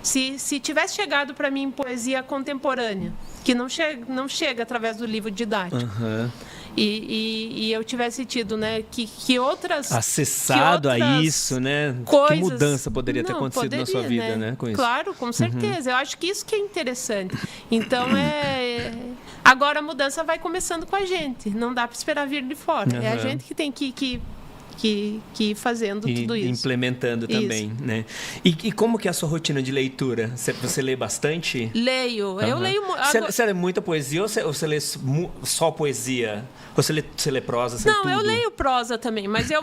Se tivesse chegado para mim em poesia contemporânea, que não chega através do livro didático, e eu tivesse tido, né, que outras...
Acessado a isso, né?
Coisas,
que mudança poderia ter acontecido na sua vida, né? Com isso.
Claro, com certeza. Eu acho que isso que é interessante. Então, agora a mudança vai começando com a gente. Não dá para esperar vir de fora. É a gente que tem que ir fazendo tudo isso.
Implementando também, né? E como que é a sua rotina de leitura? Você lê bastante?
Leio. Eu leio...
Você lê muita poesia ou você lê só poesia? Ou você lê prosa? Não, tudo?
Eu leio prosa também, mas eu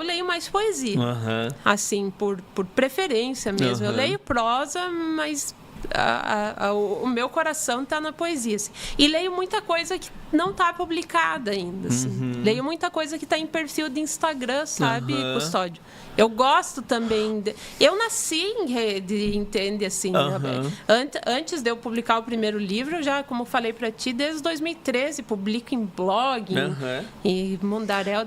leio mais poesia. Assim, por preferência mesmo. Eu leio prosa, mas... o meu coração está na poesia, assim. E leio muita coisa que não está publicada ainda, assim. Leio muita coisa que está em perfil de Instagram, sabe, Custódio? Eu gosto também eu nasci em rede, entende, assim. Antes de eu publicar o primeiro livro, eu já, como falei para ti, desde 2013 publico em blog, em mundaréu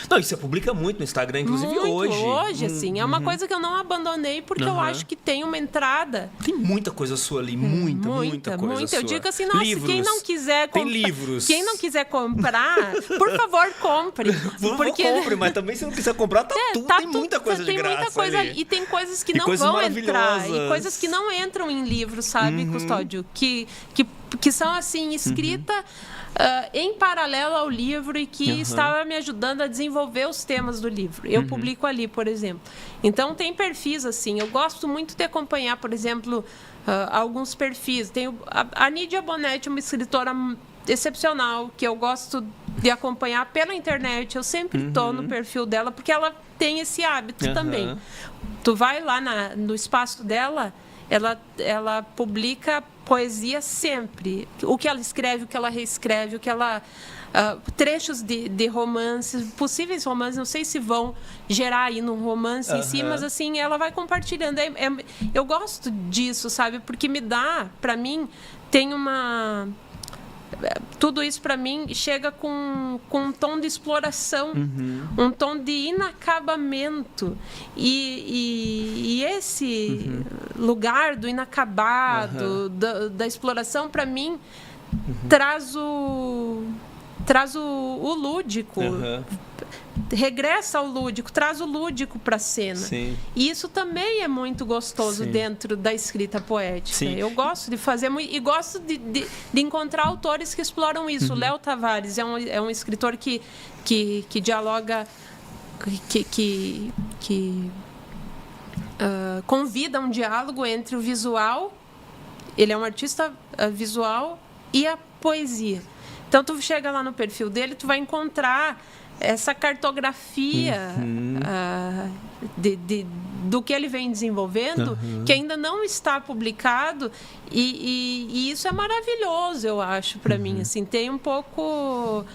Não, e você publica muito no Instagram, inclusive hoje,
assim. É uma coisa que eu não abandonei, porque eu acho que tem uma entrada.
Tem muita coisa sua ali, muita coisa sua.
Eu digo assim, nossa,
livros.
Quem não quiser comprar...
Tem livros.
Quem não quiser comprar, por favor, compre.
Compre, mas também se não quiser comprar, tudo. Tem muita coisa de graça. Tem muita coisa ali.
E tem coisas que não vão entrar. E coisas que não entram em livro, sabe, Custódio? Que são, assim, escrita em paralelo ao livro e que estava me ajudando a desenvolver os temas do livro. Eu publico ali, por exemplo. Então, tem perfis, assim. Eu gosto muito de acompanhar, por exemplo... alguns perfis. Tem a Nídia Bonetti, uma escritora excepcional, que eu gosto de acompanhar pela internet. Eu sempre estou no perfil dela, porque ela tem esse hábito também. Tu vai lá no espaço dela, ela publica poesia sempre. O que ela escreve, o que ela reescreve, o que ela... trechos de romances, possíveis romances, não sei se vão gerar aí num romance em si, mas assim, ela vai compartilhando. Eu gosto disso, sabe? Porque me dá, para mim, tem uma... Tudo isso, para mim, chega com um tom de exploração, um tom de inacabamento. E esse lugar do inacabado, da exploração, para mim, traz o lúdico, regressa ao lúdico, traz o lúdico para a cena.
Sim.
E isso também é muito gostoso dentro da escrita poética. Sim. Eu gosto de fazer e gosto de encontrar autores que exploram isso. O Léo Tavares é um escritor que dialoga, que convida um diálogo entre o visual, ele é um artista visual, e a poesia. Então, tu chega lá no perfil dele, tu vai encontrar essa cartografia do que ele vem desenvolvendo, que ainda não está publicado, e isso é maravilhoso, eu acho, para mim. Assim, tem um pouco...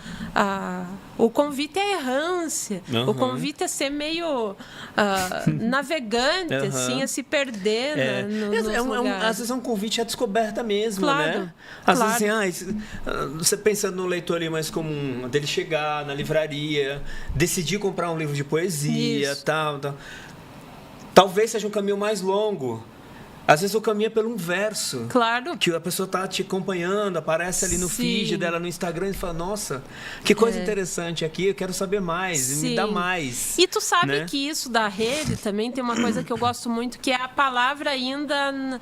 o convite à errância, o convite a ser meio navegante, assim, a se perder
às vezes é um convite à descoberta mesmo,
claro,
né? Às vezes, você pensa no leitor ali mais comum, dele chegar na livraria, decidir comprar um livro de poesia, tal. Talvez seja um caminho mais longo. Às vezes o caminho é pelo um verso.
Claro.
Que a pessoa está te acompanhando, aparece ali no feed dela no Instagram e fala, nossa, que coisa interessante aqui, eu quero saber mais, me dá mais.
E tu sabe que isso da rede também tem uma coisa que eu gosto muito, que é a palavra ainda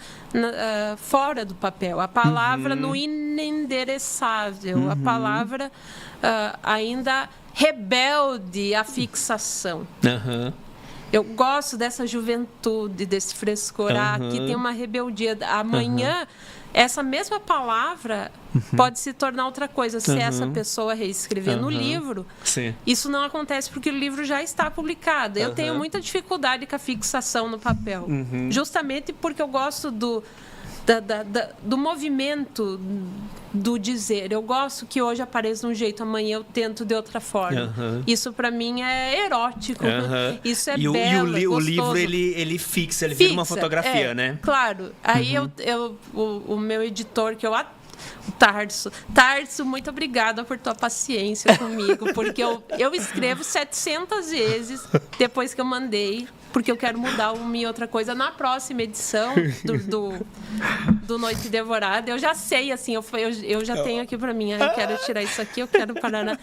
fora do papel, a palavra no inendereçável, a palavra ainda rebelde à fixação. Eu gosto dessa juventude, desse frescor. Aqui tem uma rebeldia. Amanhã, essa mesma palavra pode se tornar outra coisa. Se essa pessoa reescrever no livro, isso não acontece porque o livro já está publicado. Eu tenho muita dificuldade com a fixação no papel. Justamente porque eu gosto do movimento do dizer. Eu gosto que hoje apareça de um jeito, amanhã eu tento de outra forma. Isso para mim é erótico. Isso é belo,
e o livro ele fixa, ele vira uma fotografia, né?
Claro. Aí o meu editor, que o Tarso, muito obrigada por tua paciência comigo, porque eu escrevo 700 vezes depois que eu mandei, porque eu quero mudar uma e outra coisa. Na próxima edição do Noite Devorada, eu já sei, assim, eu já tenho aqui para mim, eu quero tirar isso aqui, eu quero parar.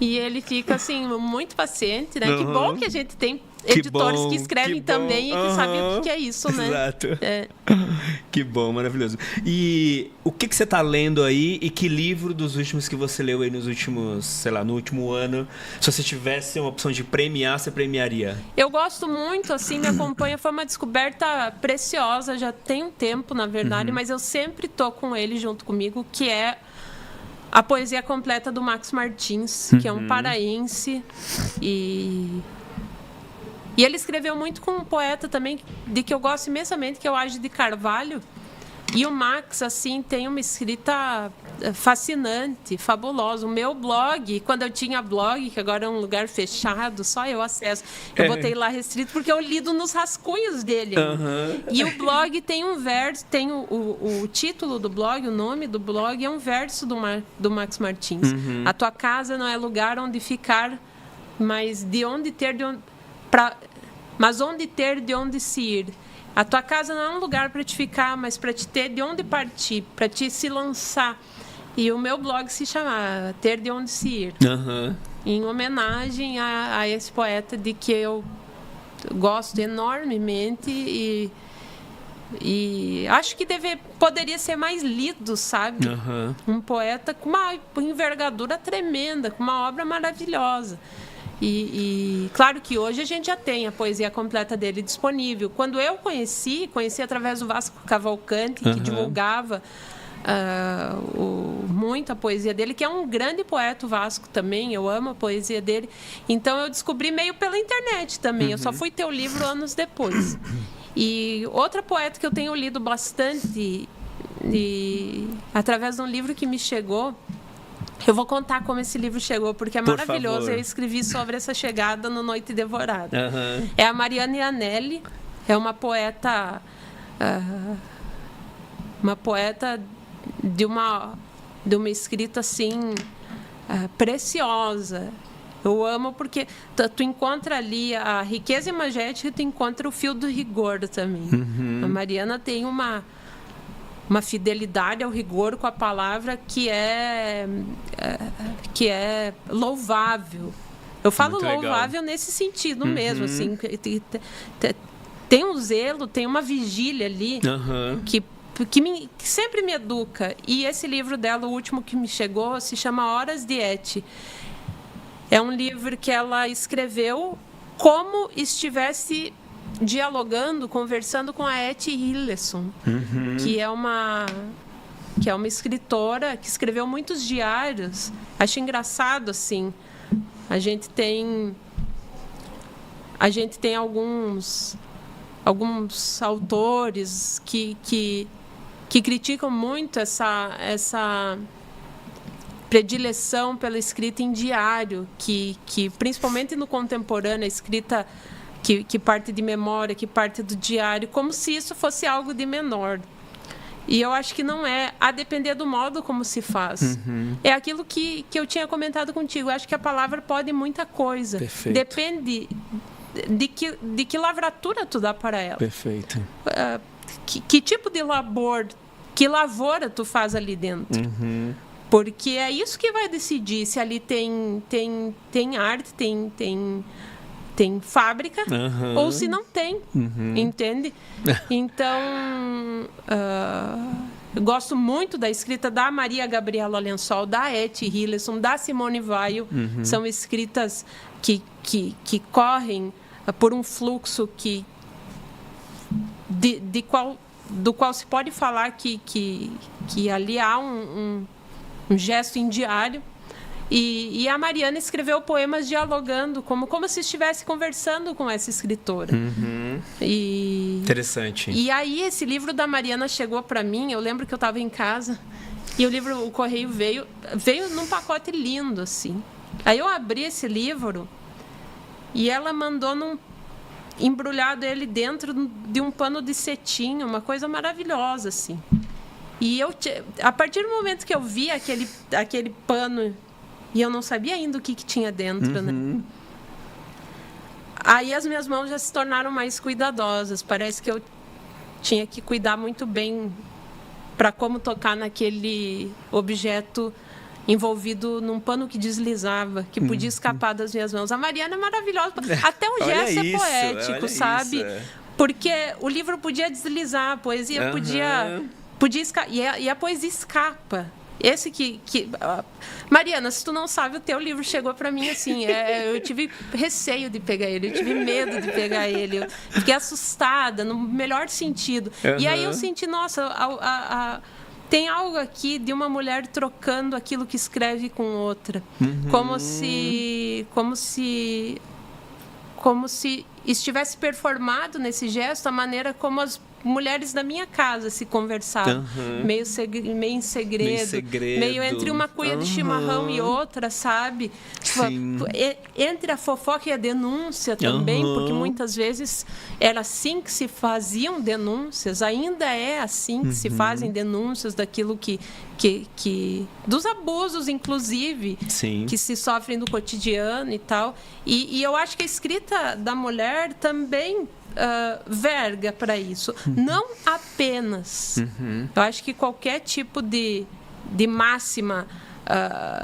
E ele fica, assim, muito paciente, né? Que bom que a gente tem editores que escrevem também e que sabem o que é isso, né?
Exato. Que bom, maravilhoso. E o que você está lendo aí e que livro dos últimos que você leu aí nos últimos, sei lá, no último ano, se você tivesse uma opção de premiar, você premiaria?
Eu gosto muito, assim, me acompanha, foi uma descoberta preciosa, já tem um tempo, na verdade, mas eu sempre tô com ele junto comigo, que é a poesia completa do Max Martins, que é um paraense e ele escreveu muito com um poeta também de que eu gosto imensamente, que é o Age de Carvalho. E o Max, assim, tem uma escrita fascinante, fabulosa. O meu blog, quando eu tinha blog, que agora é um lugar fechado, só eu acesso, eu botei lá restrito porque eu lido nos rascunhos dele. E o blog tem um verso, tem o título do blog, o nome do blog é um verso do Max Martins. A tua casa não é lugar onde ficar, mas mas onde ter de onde se ir. A tua casa não é um lugar para te ficar, mas para te ter de onde partir, para te se lançar. E o meu blog se chama Ter de Onde Se Ir. Em homenagem a esse poeta de que eu gosto enormemente e acho que poderia ser mais lido, sabe? Um poeta com uma envergadura tremenda, com uma obra maravilhosa. E claro que hoje a gente já tem a poesia completa dele disponível. Quando eu conheci através do Vasco Cavalcante, que divulgava muito a poesia dele, que é um grande poeta, o Vasco também, eu amo a poesia dele. Então eu descobri meio pela internet também, eu só fui ter o livro anos depois. E outra poeta que eu tenho lido bastante, através de um livro que me chegou, eu vou contar como esse livro chegou, porque é maravilhoso.
Favor.
Eu escrevi sobre essa chegada no Noite Devorada. É a Mariana Anelli, é uma poeta de uma escrita assim preciosa. Eu amo porque tu encontra ali a riqueza imagética e tu encontra o fio do rigor também. A Mariana tem uma fidelidade ao rigor com a palavra que é louvável. Eu falo
muito
louvável
legal.
Nesse sentido mesmo, assim, tem um zelo, tem uma vigília ali que sempre me educa. E esse livro dela, o último que me chegou, se chama Horas de Et. É um livro que ela escreveu como estivesse dialogando, conversando com a Etty Hillesum, que é uma escritora que escreveu muitos diários. Acho engraçado, assim. A gente tem alguns autores que criticam muito essa predileção pela escrita em diário, que principalmente no contemporâneo, a escrita que parte de memória, que parte do diário, como se isso fosse algo de menor. E eu acho que não é, a depender do modo como se faz. É aquilo que eu tinha comentado contigo. Eu acho que a palavra pode muita coisa.
Perfeito.
Depende de que lavratura tu dá para ela.
Perfeito.
Que tipo de labor, que lavoura tu faz ali dentro. Porque é isso que vai decidir se ali tem arte, tem fábrica, ou se não tem, entende? Então, eu gosto muito da escrita da Maria Gabriela Lençol, da Etty Hillesum, da Simone Weil. São escritas que correm por um fluxo do qual se pode falar que ali há um gesto em diário. E a Mariana escreveu poemas dialogando, como se estivesse conversando com essa escritora.
Interessante.
E aí esse livro da Mariana chegou para mim, eu lembro que eu estava em casa, e o correio veio num pacote lindo, assim. Aí eu abri esse livro e ela mandou embrulhado ele dentro de um pano de cetim, uma coisa maravilhosa, assim. E a partir do momento que eu vi aquele pano, e eu não sabia ainda o que tinha dentro, né? Aí as minhas mãos já se tornaram mais cuidadosas. Parece que eu tinha que cuidar muito bem para como tocar naquele objeto envolvido num pano que deslizava, que podia escapar das minhas mãos. A Mariana é maravilhosa. Até o gesto é poético, sabe? Porque o livro podia deslizar, a poesia podia escapar. E a poesia escapa. Esse Mariana, se tu não sabe, o teu livro chegou para mim assim, eu tive receio de pegar ele, eu tive medo de pegar ele, eu fiquei assustada, no melhor sentido. E aí eu senti, nossa, tem algo aqui de uma mulher trocando aquilo que escreve com outra. Como se estivesse performado nesse gesto a maneira como as mulheres da minha casa se conversavam, meio em segredo, meio entre uma cuia de chimarrão e outra, sabe? Entre a fofoca e a denúncia também, porque muitas vezes era assim que se faziam denúncias, ainda é assim que se fazem denúncias daquilo que dos abusos, inclusive, que se sofrem no cotidiano e tal. E eu acho que a escrita da mulher também verga para isso. Não apenas. Eu acho que qualquer tipo de máxima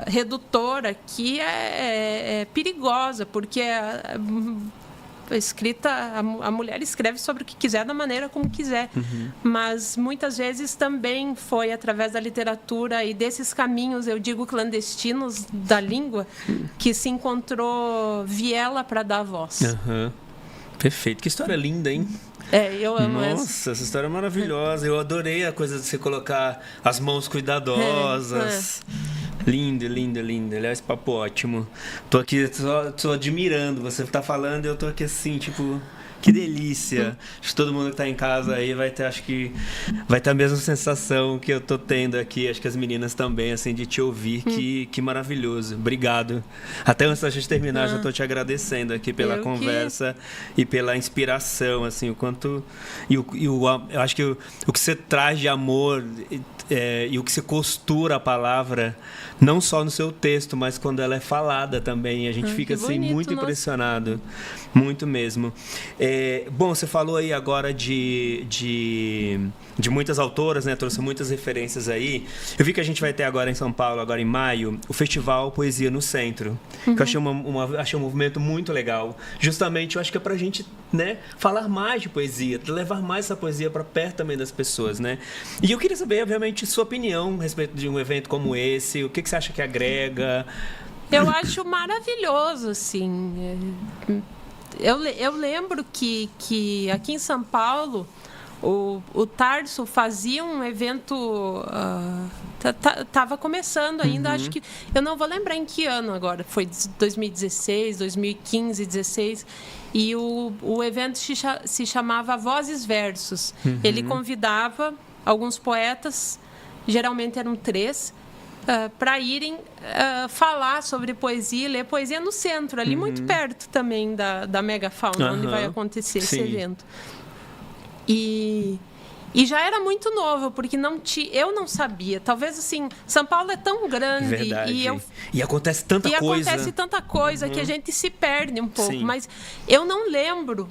redutora aqui é perigosa, porque a mulher escreve sobre o que quiser, da maneira como quiser. Mas muitas vezes também foi através da literatura e desses caminhos, eu digo, clandestinos da língua, que se encontrou viela para dar voz.
Perfeito. Que história linda, hein?
Eu amo essa.
Nossa, essa história é maravilhosa. Eu adorei a coisa de você colocar as mãos cuidadosas. Lindo, lindo, lindo. Aliás, papo ótimo. Tô aqui só admirando. Você tá falando e eu tô aqui assim, tipo... Que delícia. Acho que todo mundo que tá em casa aí vai ter a mesma sensação que eu tô tendo aqui. Acho que as meninas também, assim, de te ouvir. Que maravilhoso. Obrigado. Até antes da gente terminar, já tô te agradecendo aqui pela conversa e pela inspiração, assim, o quanto... eu acho que o que você traz de amor e o que você costura a palavra, não só no seu texto, mas quando ela é falada também. A gente fica, assim, muito impressionado. Muito mesmo. Bom, você falou aí agora de muitas autoras, né? Trouxe muitas referências aí. Eu vi que a gente vai ter agora em São Paulo, agora em maio, o Festival Poesia no Centro. Que eu achei um movimento muito legal. Justamente, eu acho que é pra gente, né, falar mais de poesia, levar mais essa poesia para perto também das pessoas, né? E eu queria saber, obviamente, sua opinião a respeito de um evento como esse. O que você acha que agrega?
Eu acho maravilhoso, assim... Eu lembro que aqui em São Paulo o Tarso fazia um evento, estava começando ainda, acho que, eu não vou lembrar em que ano agora, foi 2016, 2015, 2016, e o evento se chamava Vozes Versos. Ele convidava alguns poetas, geralmente eram 3, para irem falar sobre poesia, ler poesia no centro, ali muito perto também da Megafauna, onde vai acontecer esse evento. E já era muito novo, porque eu não sabia. Talvez, assim, São Paulo é tão grande.
Verdade. E acontece tanta coisa.
Acontece tanta coisa que a gente se perde um pouco. Sim. Mas eu não lembro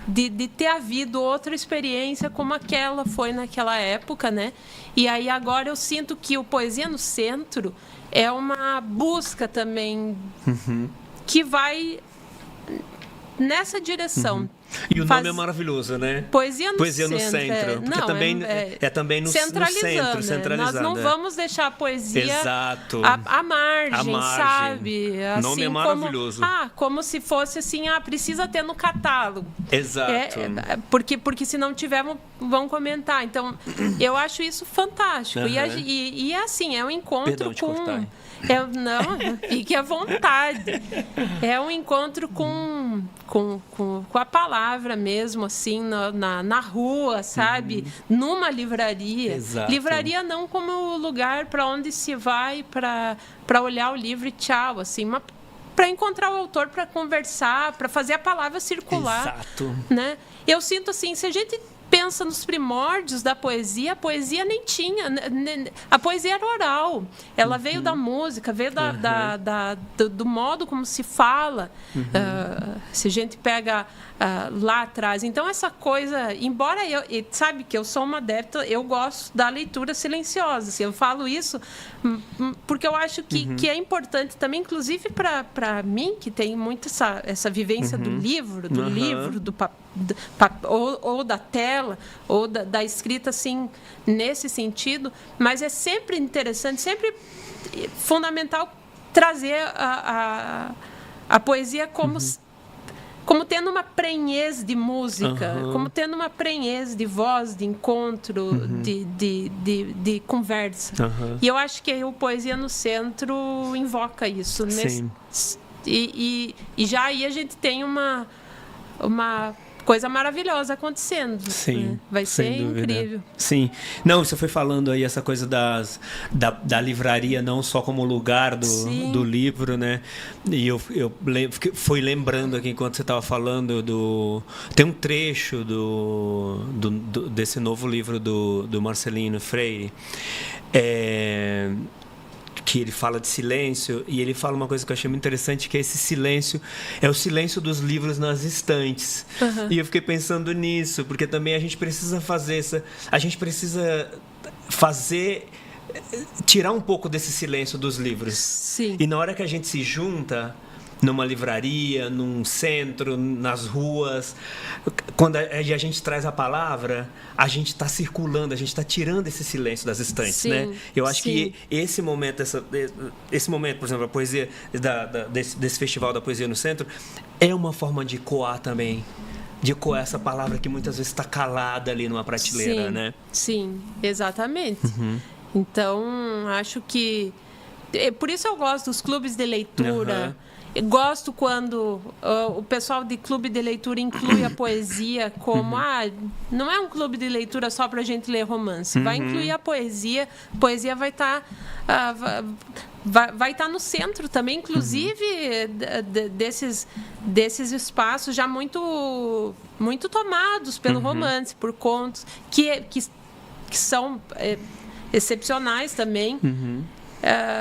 de ter havido outra experiência como aquela foi naquela época, né? E aí agora eu sinto que o Poesia no Centro é uma busca também que vai nessa direção.
E o nome é maravilhoso, né?
Poesia no Centro.
Porque também no centro, centralizado.
Nós não vamos deixar a poesia à margem, sabe?
O nome é maravilhoso.
Como se fosse assim, precisa ter no catálogo.
Exato.
Porque se não tiver, vão comentar. Então, eu acho isso fantástico. E é assim, é um encontro com... Não, fique à vontade. É um encontro com a palavra mesmo, assim, na rua, sabe? Numa livraria.
Exato.
Livraria não como lugar para onde se vai para olhar o livro e tchau, assim, mas para encontrar o autor, para conversar, para fazer a palavra circular.
Exato.
Né? Eu sinto assim, se a gente pensa nos primórdios da poesia, a poesia nem tinha. A poesia era oral. Ela veio da música, veio do modo como se fala. Se a gente pega lá atrás. Então, essa coisa... Embora sabe que eu sou uma adepta, eu gosto da leitura silenciosa. Assim, eu falo isso porque eu acho que é importante também, inclusive para mim, que tem muito essa vivência do livro, ou da tela, ou da escrita, assim, nesse sentido, mas é sempre interessante, sempre fundamental trazer a poesia como tendo uma prenhez de música, como tendo uma prenhez de voz, de encontro, de conversa. E eu acho que o Poesia no Centro invoca isso. E já aí a gente tem uma coisa maravilhosa acontecendo.
Sim,
né? Vai ser incrível.
Sim. Não, você foi falando aí essa coisa da livraria não só como lugar do livro, né? E eu fui lembrando aqui enquanto você estava falando tem um trecho desse novo livro do Marcelino Freire, que ele fala de silêncio, e ele fala uma coisa que eu achei muito interessante, que é esse silêncio, é o silêncio dos livros nas estantes. E eu fiquei pensando nisso, porque também a gente precisa tirar um pouco desse silêncio dos livros.
Sim.
E na hora que a gente se junta numa livraria, num centro, nas ruas, quando a gente traz a palavra, a gente está circulando, a gente está tirando esse silêncio das estantes, né? Eu acho que esse momento, por exemplo, a poesia desse Festival da Poesia no Centro, é uma forma de coar também de ecoar essa palavra que muitas vezes está calada ali numa prateleira,
sim,
né?
Sim, exatamente. Então, acho que... Por isso eu gosto dos clubes de leitura. Eu gosto quando o pessoal de clube de leitura inclui a poesia como... não é um clube de leitura só para a gente ler romance. Vai incluir a poesia. A poesia vai estar... vai estar no centro também, inclusive desses espaços já muito tomados pelo romance, por contos, que são excepcionais também.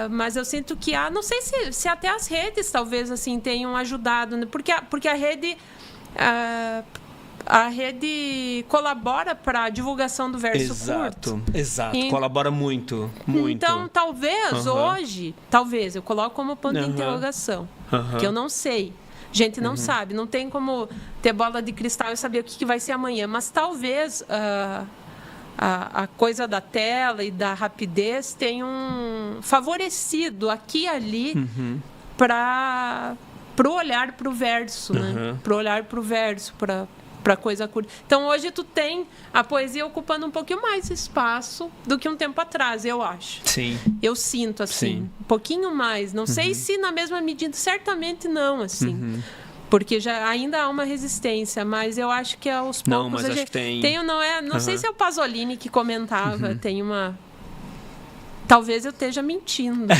Mas eu sinto que não sei se até as redes talvez assim tenham ajudado, né? Porque a rede colabora para a divulgação do verso curto.
Exato, colabora muito.
Então, talvez hoje, eu coloco como ponto de interrogação, que eu não sei. A gente não sabe, não tem como ter bola de cristal e saber o que vai ser amanhã, mas talvez a coisa da tela e da rapidez tenham favorecido aqui e ali para o olhar para o verso, né? Para o olhar para o verso, para coisa curta. Então, hoje tu tem a poesia ocupando um pouquinho mais espaço do que um tempo atrás, eu acho.
Sim.
Eu sinto, assim, um pouquinho mais. Não sei se na mesma medida, certamente não, assim. Porque ainda há uma resistência, mas eu acho que aos poucos...
Não, mas acho que tem...
Não sei se é o Pasolini que comentava, tem uma... Talvez eu esteja mentindo.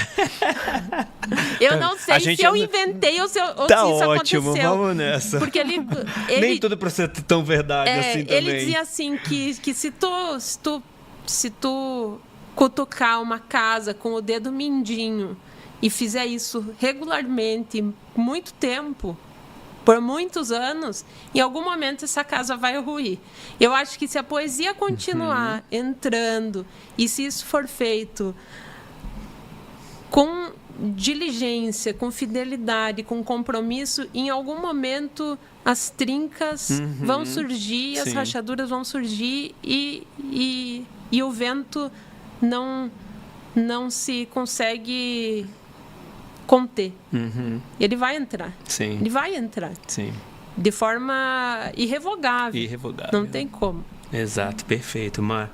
Eu não sei se eu inventei ou se isso
ótimo,
aconteceu.
Vamos nessa.
Porque ele
Nem tudo para ser tão verdade assim também.
Ele dizia assim que se tu cutucar uma casa com o dedo mindinho e fizer isso regularmente, muito tempo, por muitos anos, em algum momento essa casa vai ruir. Eu acho que se a poesia continuar entrando e se isso for feito com diligência, com fidelidade, com compromisso, em algum momento as trincas vão surgir, as rachaduras vão surgir e o vento não se consegue conter. Ele vai entrar.
Sim.
Ele vai entrar.
Sim.
De forma irrevogável. Não tem como.
Exato, perfeito, Mar.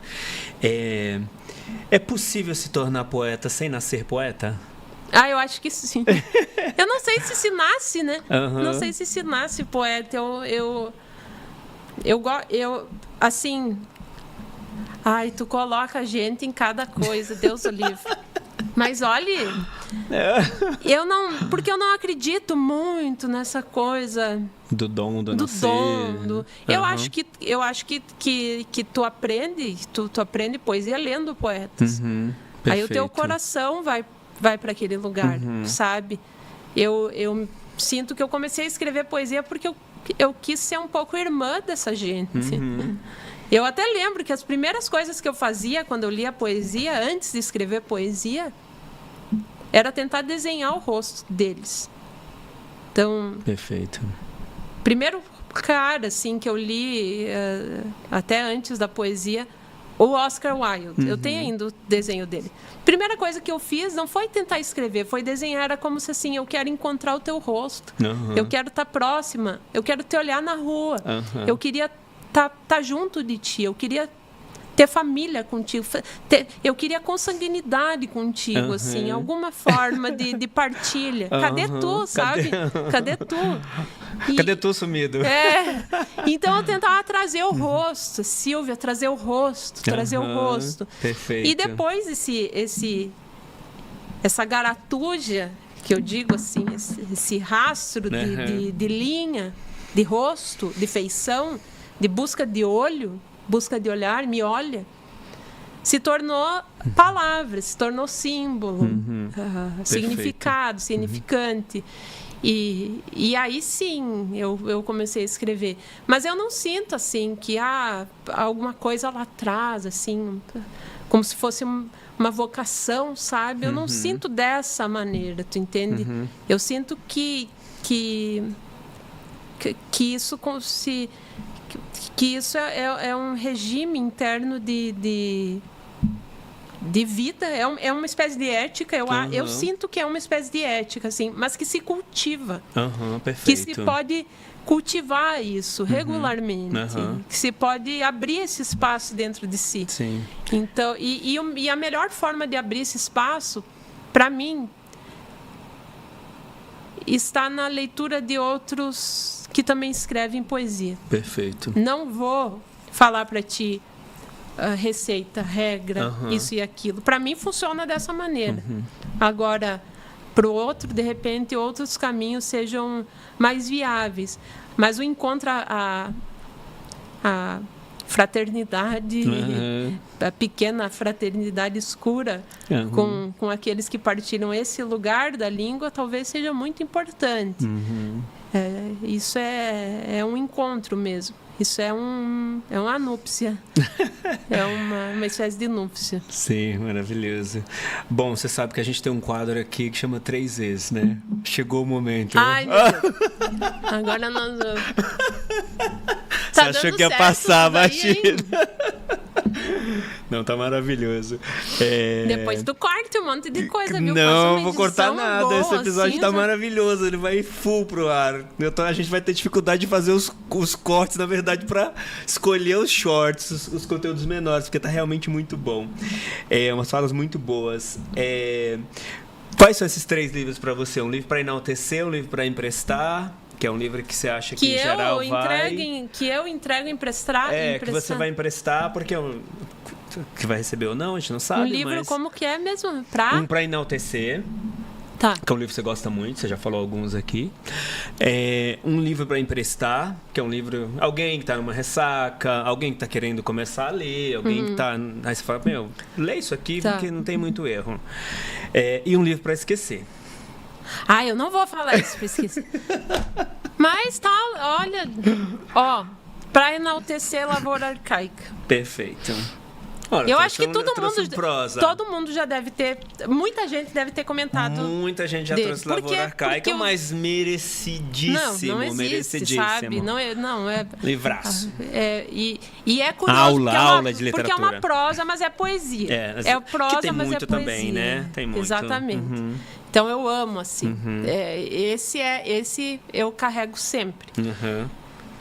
É possível se tornar poeta sem nascer poeta?
Eu acho que sim. Eu não sei se nasce, né? Não sei se nasce poeta. Eu assim... tu coloca a gente em cada coisa, Deus o livre. Mas olhe, porque eu não acredito muito nessa coisa
do dom do nascer.
Eu acho que tu aprende poesia lendo poetas. Aí o teu coração vai para aquele lugar, sabe? Eu sinto que eu comecei a escrever poesia porque eu quis ser um pouco irmã dessa gente. Eu até lembro que as primeiras coisas que eu fazia quando eu lia poesia, antes de escrever poesia, era tentar desenhar o rosto deles. Então,
perfeito.
Primeiro cara assim que eu li até antes da poesia, o Oscar Wilde. Eu tenho ainda o desenho dele. Primeira coisa que eu fiz não foi tentar escrever, foi desenhar. Era como se assim, eu quero encontrar o teu rosto. Eu quero estar próxima, eu quero te olhar na rua. Eu queria tá junto de ti, eu queria ter família contigo, eu queria consanguinidade contigo, assim, alguma forma de partilha. Cadê tu, sabe? Cadê tu?
Cadê tu sumido?
Então eu tentava trazer o rosto, Silvia, trazer o rosto.
Perfeito.
E depois essa garatuja, que eu digo assim, esse rastro de linha, de rosto, de feição, de busca de olho, busca de olhar, me olha, se tornou palavra, se tornou símbolo, significado, significante. E aí sim eu comecei a escrever. Mas eu não sinto assim que há alguma coisa lá atrás, assim, como se fosse uma vocação, sabe? Eu não sinto dessa maneira, tu entende? Eu sinto que isso que isso é um regime interno de de vida, é uma espécie de ética, eu sinto que é uma espécie de ética, assim, mas que se cultiva.
Perfeito.
Que se pode cultivar isso regularmente, que se pode abrir esse espaço dentro de si.
Sim.
Então, e a melhor forma de abrir esse espaço, para mim, está na leitura de outros que também escrevem poesia.
Perfeito.
Não vou falar para ti receita, regra, isso e aquilo. Para mim funciona dessa maneira. Agora, para o outro, de repente, outros caminhos sejam mais viáveis. Mas o encontro, a fraternidade, a pequena fraternidade escura com aqueles que partilham esse lugar da língua, talvez seja muito importante. Isso é um encontro mesmo. Isso é uma núpcia. É uma espécie de núpcia.
Sim, maravilhoso. Bom, você sabe que a gente tem um quadro aqui que chama 3 vezes, né? Chegou o momento.
Ai, meu Deus. Agora nós...
Você achou que ia passar batido? Não, tá maravilhoso.
Depois tu corta um monte de coisa, viu?
Não, vou cortar nada.
Boa,
esse episódio
assim,
tá maravilhoso. Ele vai full pro ar. A gente vai ter dificuldade de fazer os cortes, na verdade, pra escolher os shorts, os conteúdos menores, porque tá realmente muito bom. Umas falas muito boas. Quais são esses 3 livros pra você? Um livro pra enaltecer, um livro pra emprestar... Que é um livro que você acha que em geral
que eu entrego emprestar.
Que você vai emprestar, porque que vai receber ou não, a gente não sabe.
Um livro
mas...
como que é mesmo?
Um para enaltecer.
Tá.
Que é um livro que você gosta muito, você já falou alguns aqui. Um livro para emprestar, que é um livro... Alguém que tá numa ressaca, alguém que tá querendo começar a ler, alguém que tá... Aí você fala, lê isso aqui porque não tem muito erro. E um livro para esquecer.
Eu não vou falar isso pra esquecer. Mas tá, olha, para enaltecer Lavoura Arcaica.
Perfeito. Olha,
eu acho que todo mundo já deve ter, muita gente deve ter comentado.
Muita gente já trouxe Lavoura Arcaica, mas merecidíssimo,
não existe,
merecidíssimo.
Sabe? Não é
livraço.
E é curioso
aula de literatura.
Porque é uma prosa, mas é poesia.
É
prosa,
que tem
mas
muito
é poesia.
também, né? Tem muito.
Exatamente. Então eu amo assim. Esse eu carrego sempre.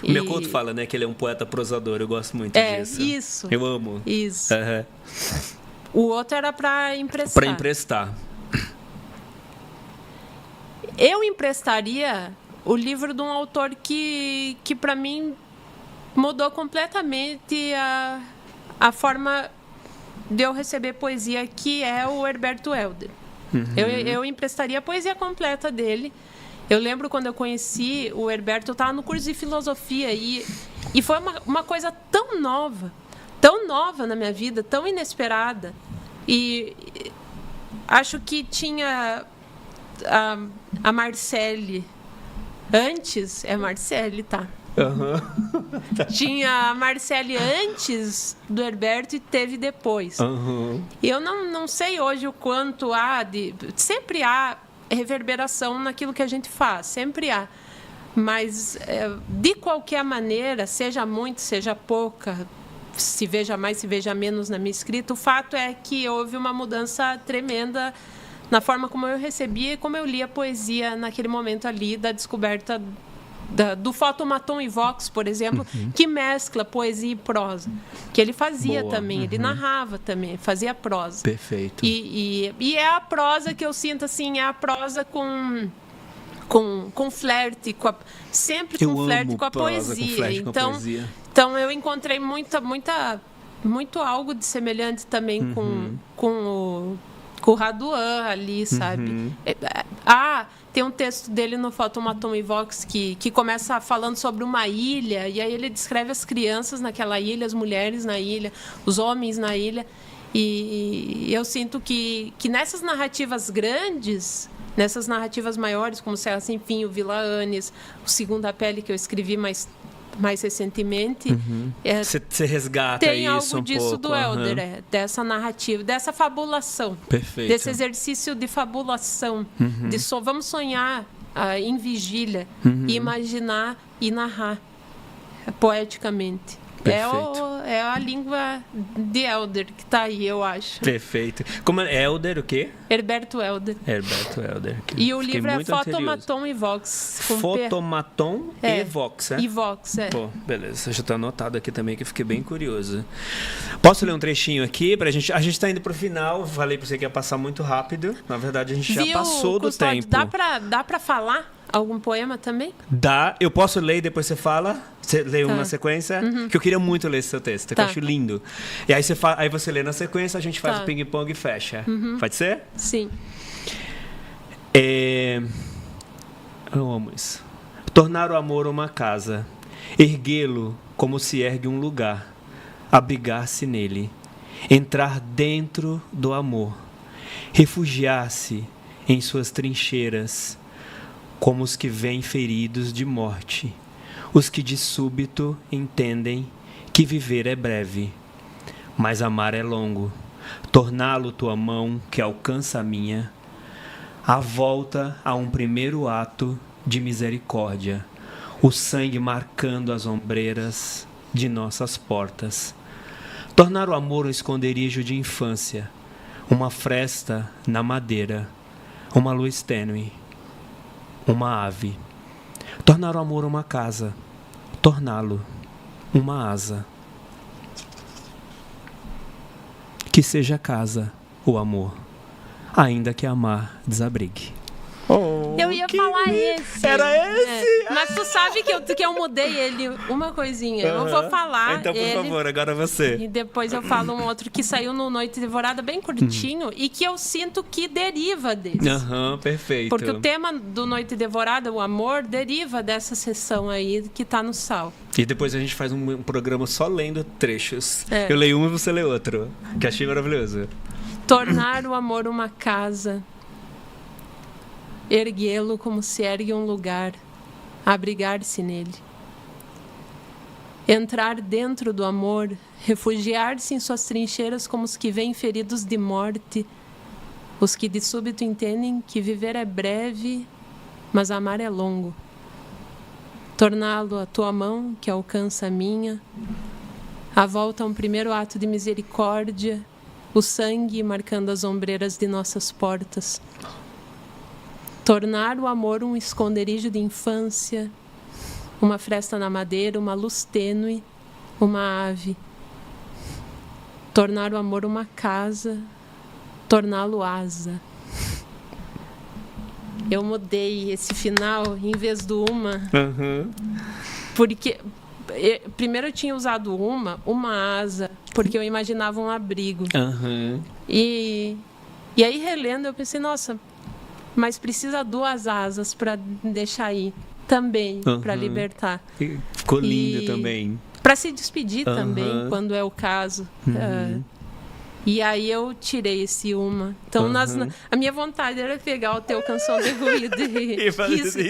O meu Couto fala, né, que ele é um poeta prosador. Eu gosto muito disso.
Isso.
Eu amo.
Isso. O outro era para emprestar.
Para emprestar.
Eu emprestaria o livro de um autor que para mim mudou completamente a forma de eu receber poesia, que é o Herberto Helder. Eu emprestaria a poesia completa dele. Eu lembro quando eu conheci o Herberto, eu estava no curso de filosofia e foi uma coisa tão nova na minha vida, tão inesperada. E acho que tinha a Marcele antes, é Marcele, tá? Tinha a Marcele antes do Herberto e teve depois. E eu não sei hoje o quanto sempre há reverberação naquilo que a gente faz, sempre há. Mas, de qualquer maneira, seja muito, seja pouca, se veja mais, se veja menos na minha escrita, o fato é que houve uma mudança tremenda na forma como eu recebia e como eu lia poesia naquele momento ali da descoberta do Fotomaton e Vox, por exemplo, que mescla poesia e prosa, que ele fazia também, ele narrava também, fazia prosa.
Perfeito.
E é a prosa que eu sinto assim, é a prosa com flerte, sempre com flerte com a poesia. Então eu encontrei muito algo de semelhante também com o Raduan ali, sabe? Tem um texto dele no Fotomaton e Vox que começa falando sobre uma ilha, e aí ele descreve as crianças naquela ilha, as mulheres na ilha, os homens na ilha. E eu sinto que nessas narrativas grandes, nessas narrativas maiores, como Serra Sem Fim, o Vila Anis, o Segunda Pele, que eu escrevi mais recentemente,
você resgata
tem
isso
algo disso do Helder, dessa narrativa, dessa fabulação.
Perfeito.
Desse exercício de fabulação, vamos sonhar em vigília, e imaginar e narrar poeticamente.
Perfeito.
É a língua de Helder que está aí, eu acho.
Perfeito. Como é Helder, o quê?
Herberto Helder.
Herberto Helder.
E o livro é Fotomaton e Vox.
Fotomaton e Vox,
E Vox,
Pô, beleza. Já está anotado aqui também, que eu fiquei bem curioso. Posso ler um trechinho aqui? A gente está indo para o final. Falei para você que ia passar muito rápido. Na verdade, a gente já passou do tempo.
Dá para falar algum poema também?
Dá. Eu posso ler e depois você fala? Você lê uma sequência? Que eu queria muito ler esse seu texto, que eu acho lindo. E aí você lê na sequência, a gente faz o ping-pong e fecha. Pode ser?
Sim.
Eu amo isso. Tornar o amor uma casa, erguê-lo como se ergue um lugar, abrigar-se nele, entrar dentro do amor, refugiar-se em suas trincheiras, como os que vêm feridos de morte, os que de súbito entendem que viver é breve, mas amar é longo, torná-lo tua mão que alcança a minha, a volta a um primeiro ato de misericórdia, o sangue marcando as ombreiras de nossas portas, tornar o amor um esconderijo de infância, uma fresta na madeira, uma luz tênue, uma ave, tornar o amor uma casa, torná-lo uma asa. Que seja casa o amor, ainda que amar desabrigue.
Eu ia falar esse.
Era esse?
Mas tu sabe que eu mudei ele uma coisinha. Eu vou falar.
Então, por favor, agora você.
E depois eu falo um outro que saiu no Noite Devorada bem curtinho e que eu sinto que deriva desse.
Perfeito.
Porque o tema do Noite Devorada, o amor, deriva dessa sessão aí que tá no Sal.
E depois a gente faz um programa só lendo trechos. Eu leio um e você lê outro. Que achei maravilhoso.
Tornar o amor uma casa, erguê-lo como se ergue um lugar, abrigar-se nele. Entrar dentro do amor, refugiar-se em suas trincheiras como os que vêm feridos de morte, os que de súbito entendem que viver é breve, mas amar é longo. Torná-lo a tua mão que alcança a minha, a volta a um primeiro ato de misericórdia, o sangue marcando as ombreiras de nossas portas. Tornar o amor um esconderijo de infância, uma fresta na madeira, uma luz tênue, uma ave. Tornar o amor uma casa, torná-lo asa. Eu mudei esse final em vez do uma, porque primeiro eu tinha usado uma asa, porque eu imaginava um abrigo. E aí relendo eu pensei, nossa, mas precisa duas asas para deixar ir também, para libertar.
Ficou lindo também.
Para se despedir também, quando é o caso. E aí eu tirei esse uma. Então, a minha vontade era pegar o teu Canção de Ruído e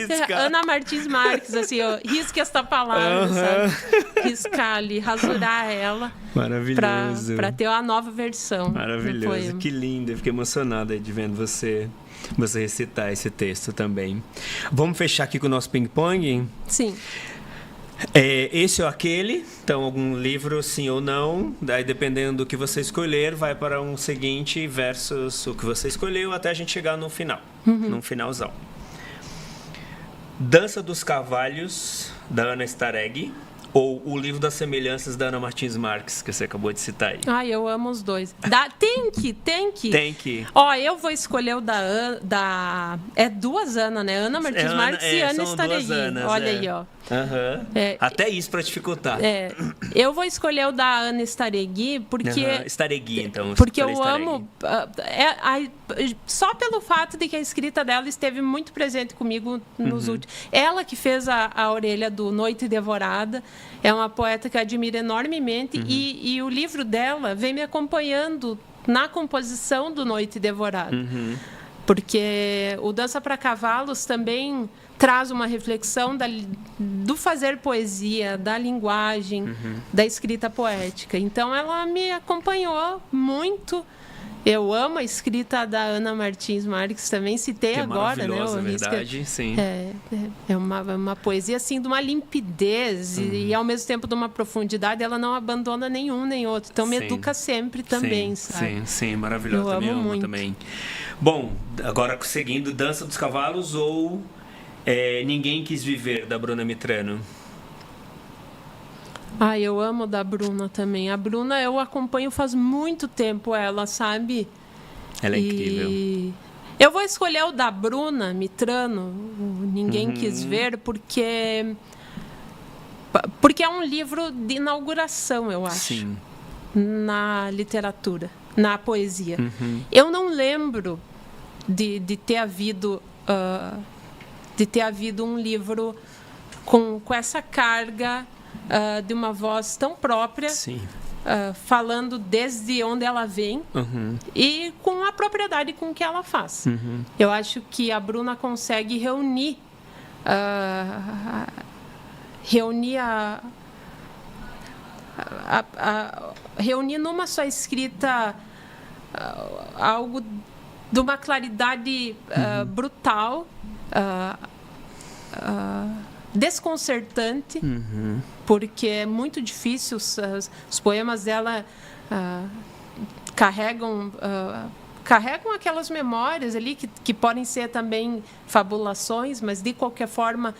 riscar. Ana Martins Marques, assim, ó, risque esta palavra, sabe? Riscar ali, rasurar ela.
Maravilhoso.
Para ter uma nova versão.
Maravilhoso, que lindo. Eu fiquei emocionada de vendo você recitar esse texto também. Vamos fechar aqui com o nosso ping-pong?
Sim.
Esse ou aquele, então algum livro sim ou não, daí dependendo do que você escolher, vai para um seguinte versus o que você escolheu até a gente chegar no final, num finalzão. Dança dos Cavalhos, da Ana Stareg, ou O Livro das Semelhanças, da Ana Martins Marques, que você acabou de citar aí.
Ai, eu amo os dois. Tem que. Ó, eu vou escolher o da... É duas Ana, né? Ana Martins Marques e Ana Stareg. Olha aí, ó.
Até isso para dificultar.
Eu vou escolher o da Ana Stareg porque...
Stareg, então.
Porque eu amo... só pelo fato de que a escrita dela esteve muito presente comigo nos últimos... Ela que fez a orelha do Noite Devorada. É uma poeta que eu admiro enormemente. E o livro dela vem me acompanhando na composição do Noite Devorada. Porque o Dança para Cavalos também traz uma reflexão do fazer poesia, da linguagem, da escrita poética. Então, ela me acompanhou muito Eu amo a escrita da Ana Martins Marques também, citei
Que
agora, né?
maravilhosa, verdade, sim.
É uma poesia assim de uma limpidez e ao mesmo tempo de uma profundidade. Ela não abandona nenhum nem outro, então me educa sempre também, sabe?
Sim, maravilhosa.
Eu
Também
amo
amo
muito.
também. Bom, agora seguindo Dança dos Cavalos ou Ninguém Quis Viver, da Bruna Mitrano.
Eu amo da Bruna também. A Bruna eu acompanho faz muito tempo ela, sabe?
Ela é incrível.
Eu vou escolher o da Bruna Mitrano, o Ninguém Quis Ver, porque é um livro de inauguração, eu acho.
Sim.
Na literatura, na poesia. Eu não lembro de ter havido um livro com essa carga de uma voz tão própria, falando desde onde ela vem e com a propriedade com que ela faz. Eu acho que a Bruna consegue reunir reunir numa só escrita algo de uma claridade brutal, desconcertante, porque é muito difícil. Os poemas dela carregam aquelas memórias ali que podem ser também fabulações, mas de qualquer forma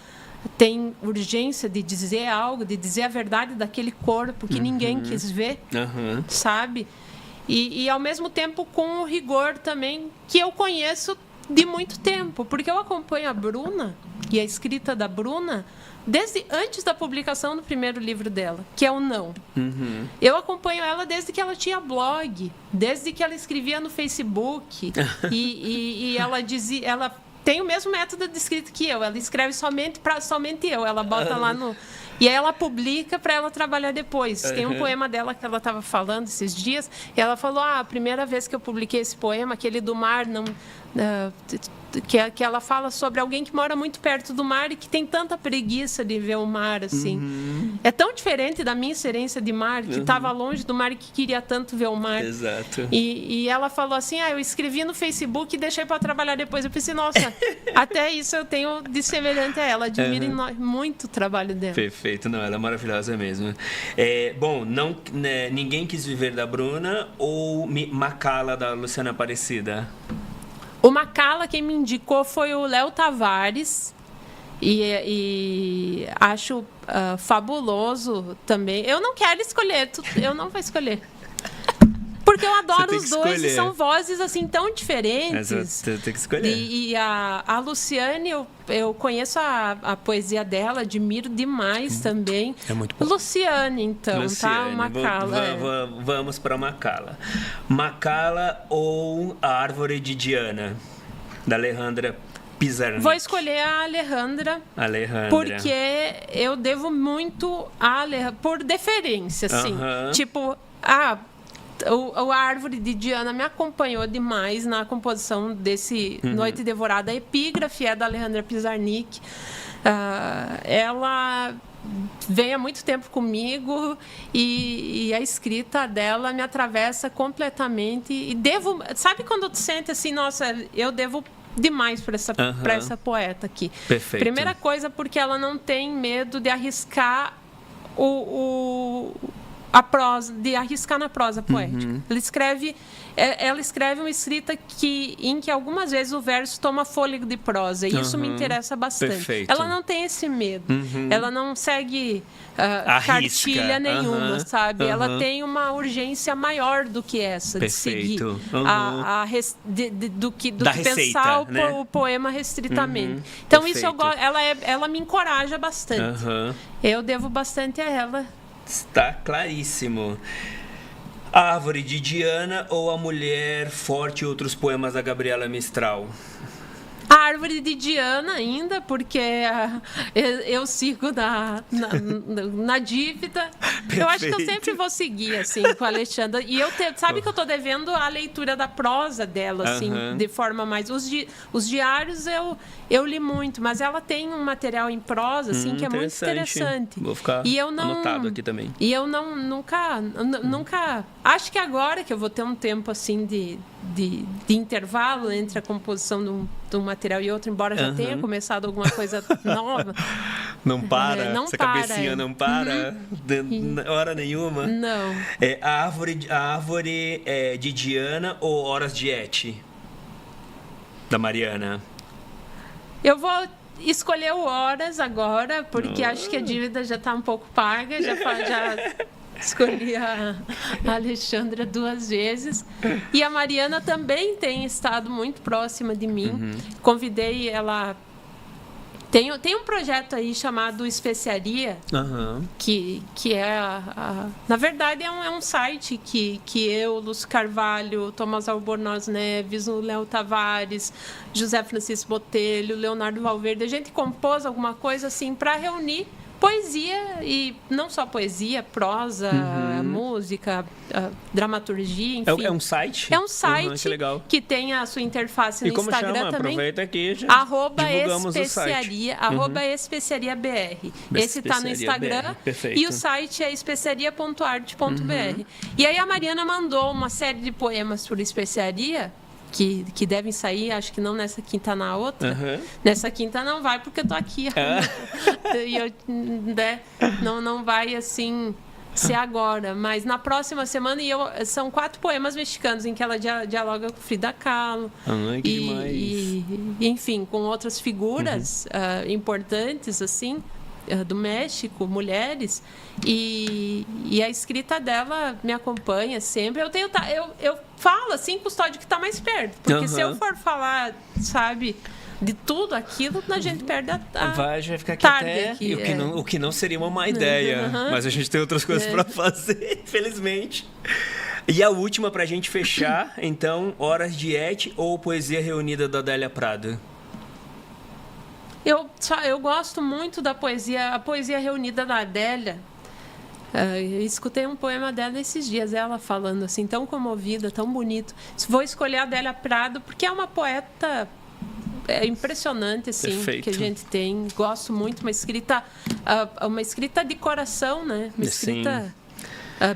tem urgência de dizer algo, de dizer a verdade daquele corpo que ninguém quis ver, sabe? E ao mesmo tempo com o rigor também que eu conheço de muito tempo, porque eu acompanho a Bruna e a escrita da Bruna desde antes da publicação do primeiro livro dela, que é o Não. Eu acompanho ela desde que ela tinha blog, desde que ela escrevia no Facebook e ela dizia, ela tem o mesmo método de escrita que eu. Ela escreve somente para somente eu. Ela bota lá no... E aí ela publica para ela trabalhar depois. Tem um poema dela que ela estava falando esses dias. E ela falou, a primeira vez que eu publiquei esse poema, aquele do mar, não... que ela fala sobre alguém que mora muito perto do mar e que tem tanta preguiça de ver o mar, assim. É tão diferente da minha experiência de mar, que estava longe do mar e que queria tanto ver o mar.
Exato.
E ela falou assim, eu escrevi no Facebook e deixei para trabalhar depois. Eu pensei, nossa, até isso eu tenho de semelhante a ela. Admiro muito o trabalho dela.
Perfeito, não, ela é maravilhosa mesmo. Bom, Ninguém Quis Viver, da Bruna, ou Macala, da Luciana Aparecida?
O Macala, quem me indicou foi o Léo Tavares. E acho fabuloso também. Eu não quero escolher, eu não vou escolher. Porque eu adoro os dois e são vozes assim tão diferentes.
Você tem que escolher.
E a Luciane, eu conheço a poesia dela, admiro demais também.
É muito bom.
Luciane, então,
Luciane,
tá? O Macala.
Vamos para Macala. Macala ou A Árvore de Diana, da Alejandra Pizarnik?
Vou escolher a Alejandra. Porque eu devo muito a Alejandra, por deferência, assim. Tipo, a Árvore de Diana me acompanhou demais na composição desse Noite Devorada. A epígrafe é da Alejandra Pizarnik. Ela vem há muito tempo comigo e a escrita dela me atravessa completamente. E devo... Sabe quando tu sente assim, nossa, eu devo demais para essa poeta aqui.
Perfeito.
Primeira coisa, porque ela não tem medo de arriscar a prosa, de arriscar na prosa poética. Ela escreve uma escrita em que algumas vezes o verso toma fôlego de prosa, e isso me interessa bastante.
Perfeito.
Ela não tem esse medo, ela não segue cartilha nenhuma, sabe? Ela tem uma urgência maior do que essa,
Perfeito.
de seguir do que
receita,
pensar
né?
o poema restritamente. Então
Perfeito.
isso ela me encoraja bastante. Eu devo bastante a ela.
Está claríssimo. A Árvore de Diana ou A Mulher Forte e Outros Poemas, da Gabriela Mistral?
A árvore de Diana ainda, porque eu sigo na dívida.
Perfeito.
Eu acho que eu sempre vou seguir, assim, com a Alexandra. E sabe que eu tô devendo a leitura da prosa dela, assim, de forma mais... Os diários eu li muito, mas ela tem um material em prosa, assim, que é muito interessante.
Vou ficar anotado aqui também.
E eu nunca... Acho que agora que eu vou ter um tempo, assim, de intervalo entre a composição de um material e outro, embora já tenha começado alguma coisa nova.
Não para? Essa
para,
cabecinha não para? Hora nenhuma?
Não.
A árvore de Diana ou Horas de Et? Da Mariana?
Eu vou escolher o Horas agora, porque acho que a dívida já está um pouco paga, já escolhi a Alexandra 2 vezes. E a Mariana também tem estado muito próxima de mim. Convidei ela... Tem um projeto aí chamado Especiaria, que é... Na verdade, é um site que eu, Lúcio Carvalho, Tomás Albornoz Neves, o Léo Tavares, José Francisco Botelho, Leonardo Valverde, a gente compôs alguma coisa assim para reunir poesia, e não só poesia, prosa, música, dramaturgia, enfim.
É um site?
É um site
que legal.
Que tem a sua interface no Instagram
chama?
também.
Aproveita aqui, já
divulgamos @especiaria, @especiariabr. Esse está no Instagram.
Perfeito.
E o site é especiaria.arte.br. E aí a Mariana mandou uma série de poemas por Especiaria, que devem sair, acho que não nessa quinta, na outra. Nessa quinta não vai, porque eu tô aqui. E não vai, assim, ser agora. Mas na próxima semana, são 4 poemas mexicanos em que ela dialoga com Frida Kahlo.
Que demais.
Enfim, com outras figuras importantes, assim, do México, mulheres, e a escrita dela me acompanha sempre. Eu falo assim, Custódio, que está mais perto, porque se eu for falar, sabe, de tudo aquilo, a gente perde
vai ficar aqui
tarde
até
aqui,
o que não seria uma má ideia, mas a gente tem outras coisas para fazer, infelizmente. E a última, para a gente fechar, então, Horas de Et ou Poesia Reunida da Adélia Prado?
Eu gosto muito da poesia, a poesia reunida da Adélia. Eu escutei um poema dela esses dias, ela falando assim, tão comovida, tão bonito. Vou escolher a Adélia Prado, porque é uma poeta impressionante, assim,
Perfeito.
que a gente tem. Gosto muito, uma escrita de coração, né? Uma escrita...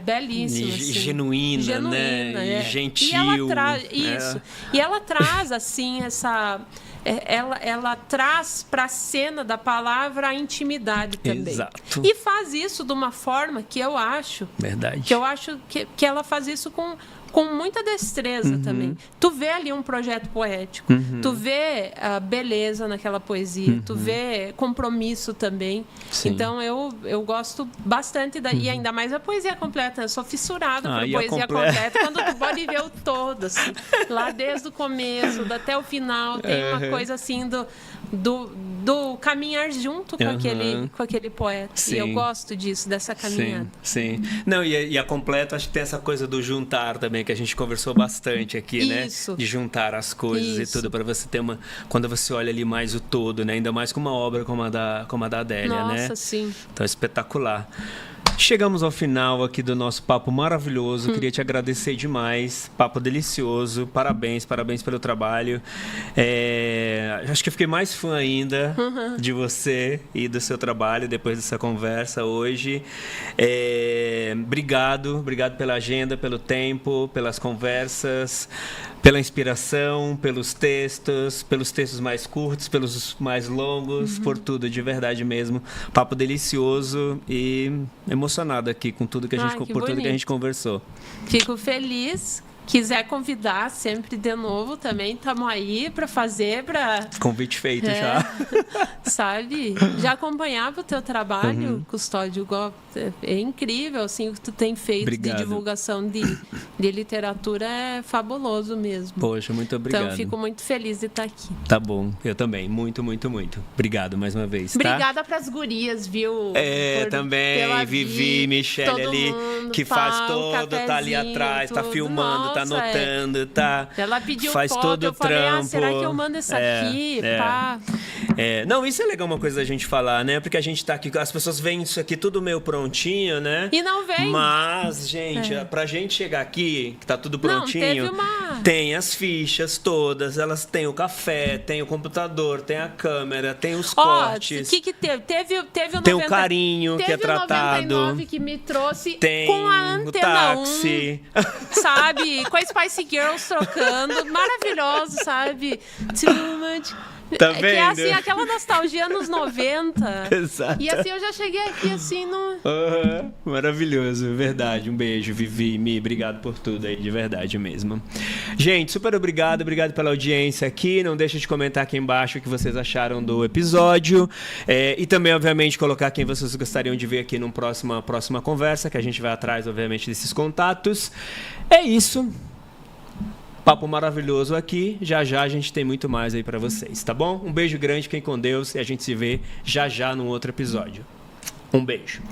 belíssima, assim.
Genuína, né? Gentil.
E ela traz, assim, essa... Ela traz para a cena da palavra a intimidade também.
Exato.
E faz isso de uma forma que eu acho...
Verdade.
Que eu acho que ela faz isso com muita destreza também. Tu vê ali um projeto poético, tu vê a beleza naquela poesia, tu vê compromisso também.
Sim.
Então, eu gosto bastante, e ainda mais a poesia completa. Eu sou fissurada por poesia completa, quando tu pode ver o todo, assim, lá desde o começo até o final, tem uma coisa assim do caminhar junto com aquele poeta.
Sim.
E eu gosto disso, dessa caminhada.
Sim. Não, e a completa, acho que tem essa coisa do juntar também, que a gente conversou bastante aqui,
Isso.
né? De juntar as coisas e tudo, para você ter quando você olha ali mais o todo, né? Ainda mais com uma obra como a da Adélia, né?
Nossa, sim.
Então, espetacular. Chegamos ao final aqui do nosso papo maravilhoso. Queria te agradecer demais. Papo delicioso. Parabéns pelo trabalho. Acho que eu fiquei mais fã ainda de você e do seu trabalho depois dessa conversa hoje. Obrigado pela agenda, pelo tempo, pelas conversas, pela inspiração, pelos textos mais curtos, pelos mais longos, por tudo, de verdade mesmo. Papo delicioso e emocionado aqui com tudo que tudo que a gente conversou.
Fico feliz. Quiser convidar sempre de novo também, estamos aí para fazer,
convite feito já.
Sabe? Já acompanhava o teu trabalho, Custódio. É incrível, assim, o que tu tem feito.
Obrigado.
De divulgação de literatura, é fabuloso mesmo.
Poxa, muito obrigado.
Então, fico muito feliz de estar aqui.
Tá bom, eu também. Muito, muito, muito. Obrigado mais uma vez, tá?
Obrigada pras gurias, viu?
Também, Vivi, Michele ali, que faz todo, tá ali atrás, tá filmando, tá anotando, tá...
Ela pediu
faz
foto,
todo
eu
o
falei,
trampo.
será que eu mando essa aqui? Pá.
Não, isso é legal uma coisa da gente falar, né? Porque a gente tá aqui, as pessoas veem isso aqui tudo meio prontinho, né?
E não vem.
Mas, gente, pra gente chegar aqui, que tá tudo prontinho, tem as fichas todas, elas têm o café, tem o computador, tem a câmera, tem os cortes.
O que teve? Teve o
tem o carinho que é tratado.
Teve o 99 que me trouxe
tem
com a Antena
o táxi.
1, sabe? Com a Spice Girls trocando. Maravilhoso, sabe? Too much...
Tá vendo?
Que é assim, aquela nostalgia nos 90.
Exato.
E assim, eu já cheguei aqui assim no...
Maravilhoso, verdade. Um beijo, Vivi, Mi, obrigado por tudo aí, de verdade mesmo. Gente, super obrigado pela audiência aqui. Não deixa de comentar aqui embaixo o que vocês acharam do episódio. E também, obviamente, colocar quem vocês gostariam de ver aqui numa próxima conversa, que a gente vai atrás, obviamente, desses contatos. É isso. Papo maravilhoso aqui. Já a gente tem muito mais aí pra vocês, tá bom? Um beijo grande, fiquem com Deus e a gente se vê já num outro episódio. Um beijo.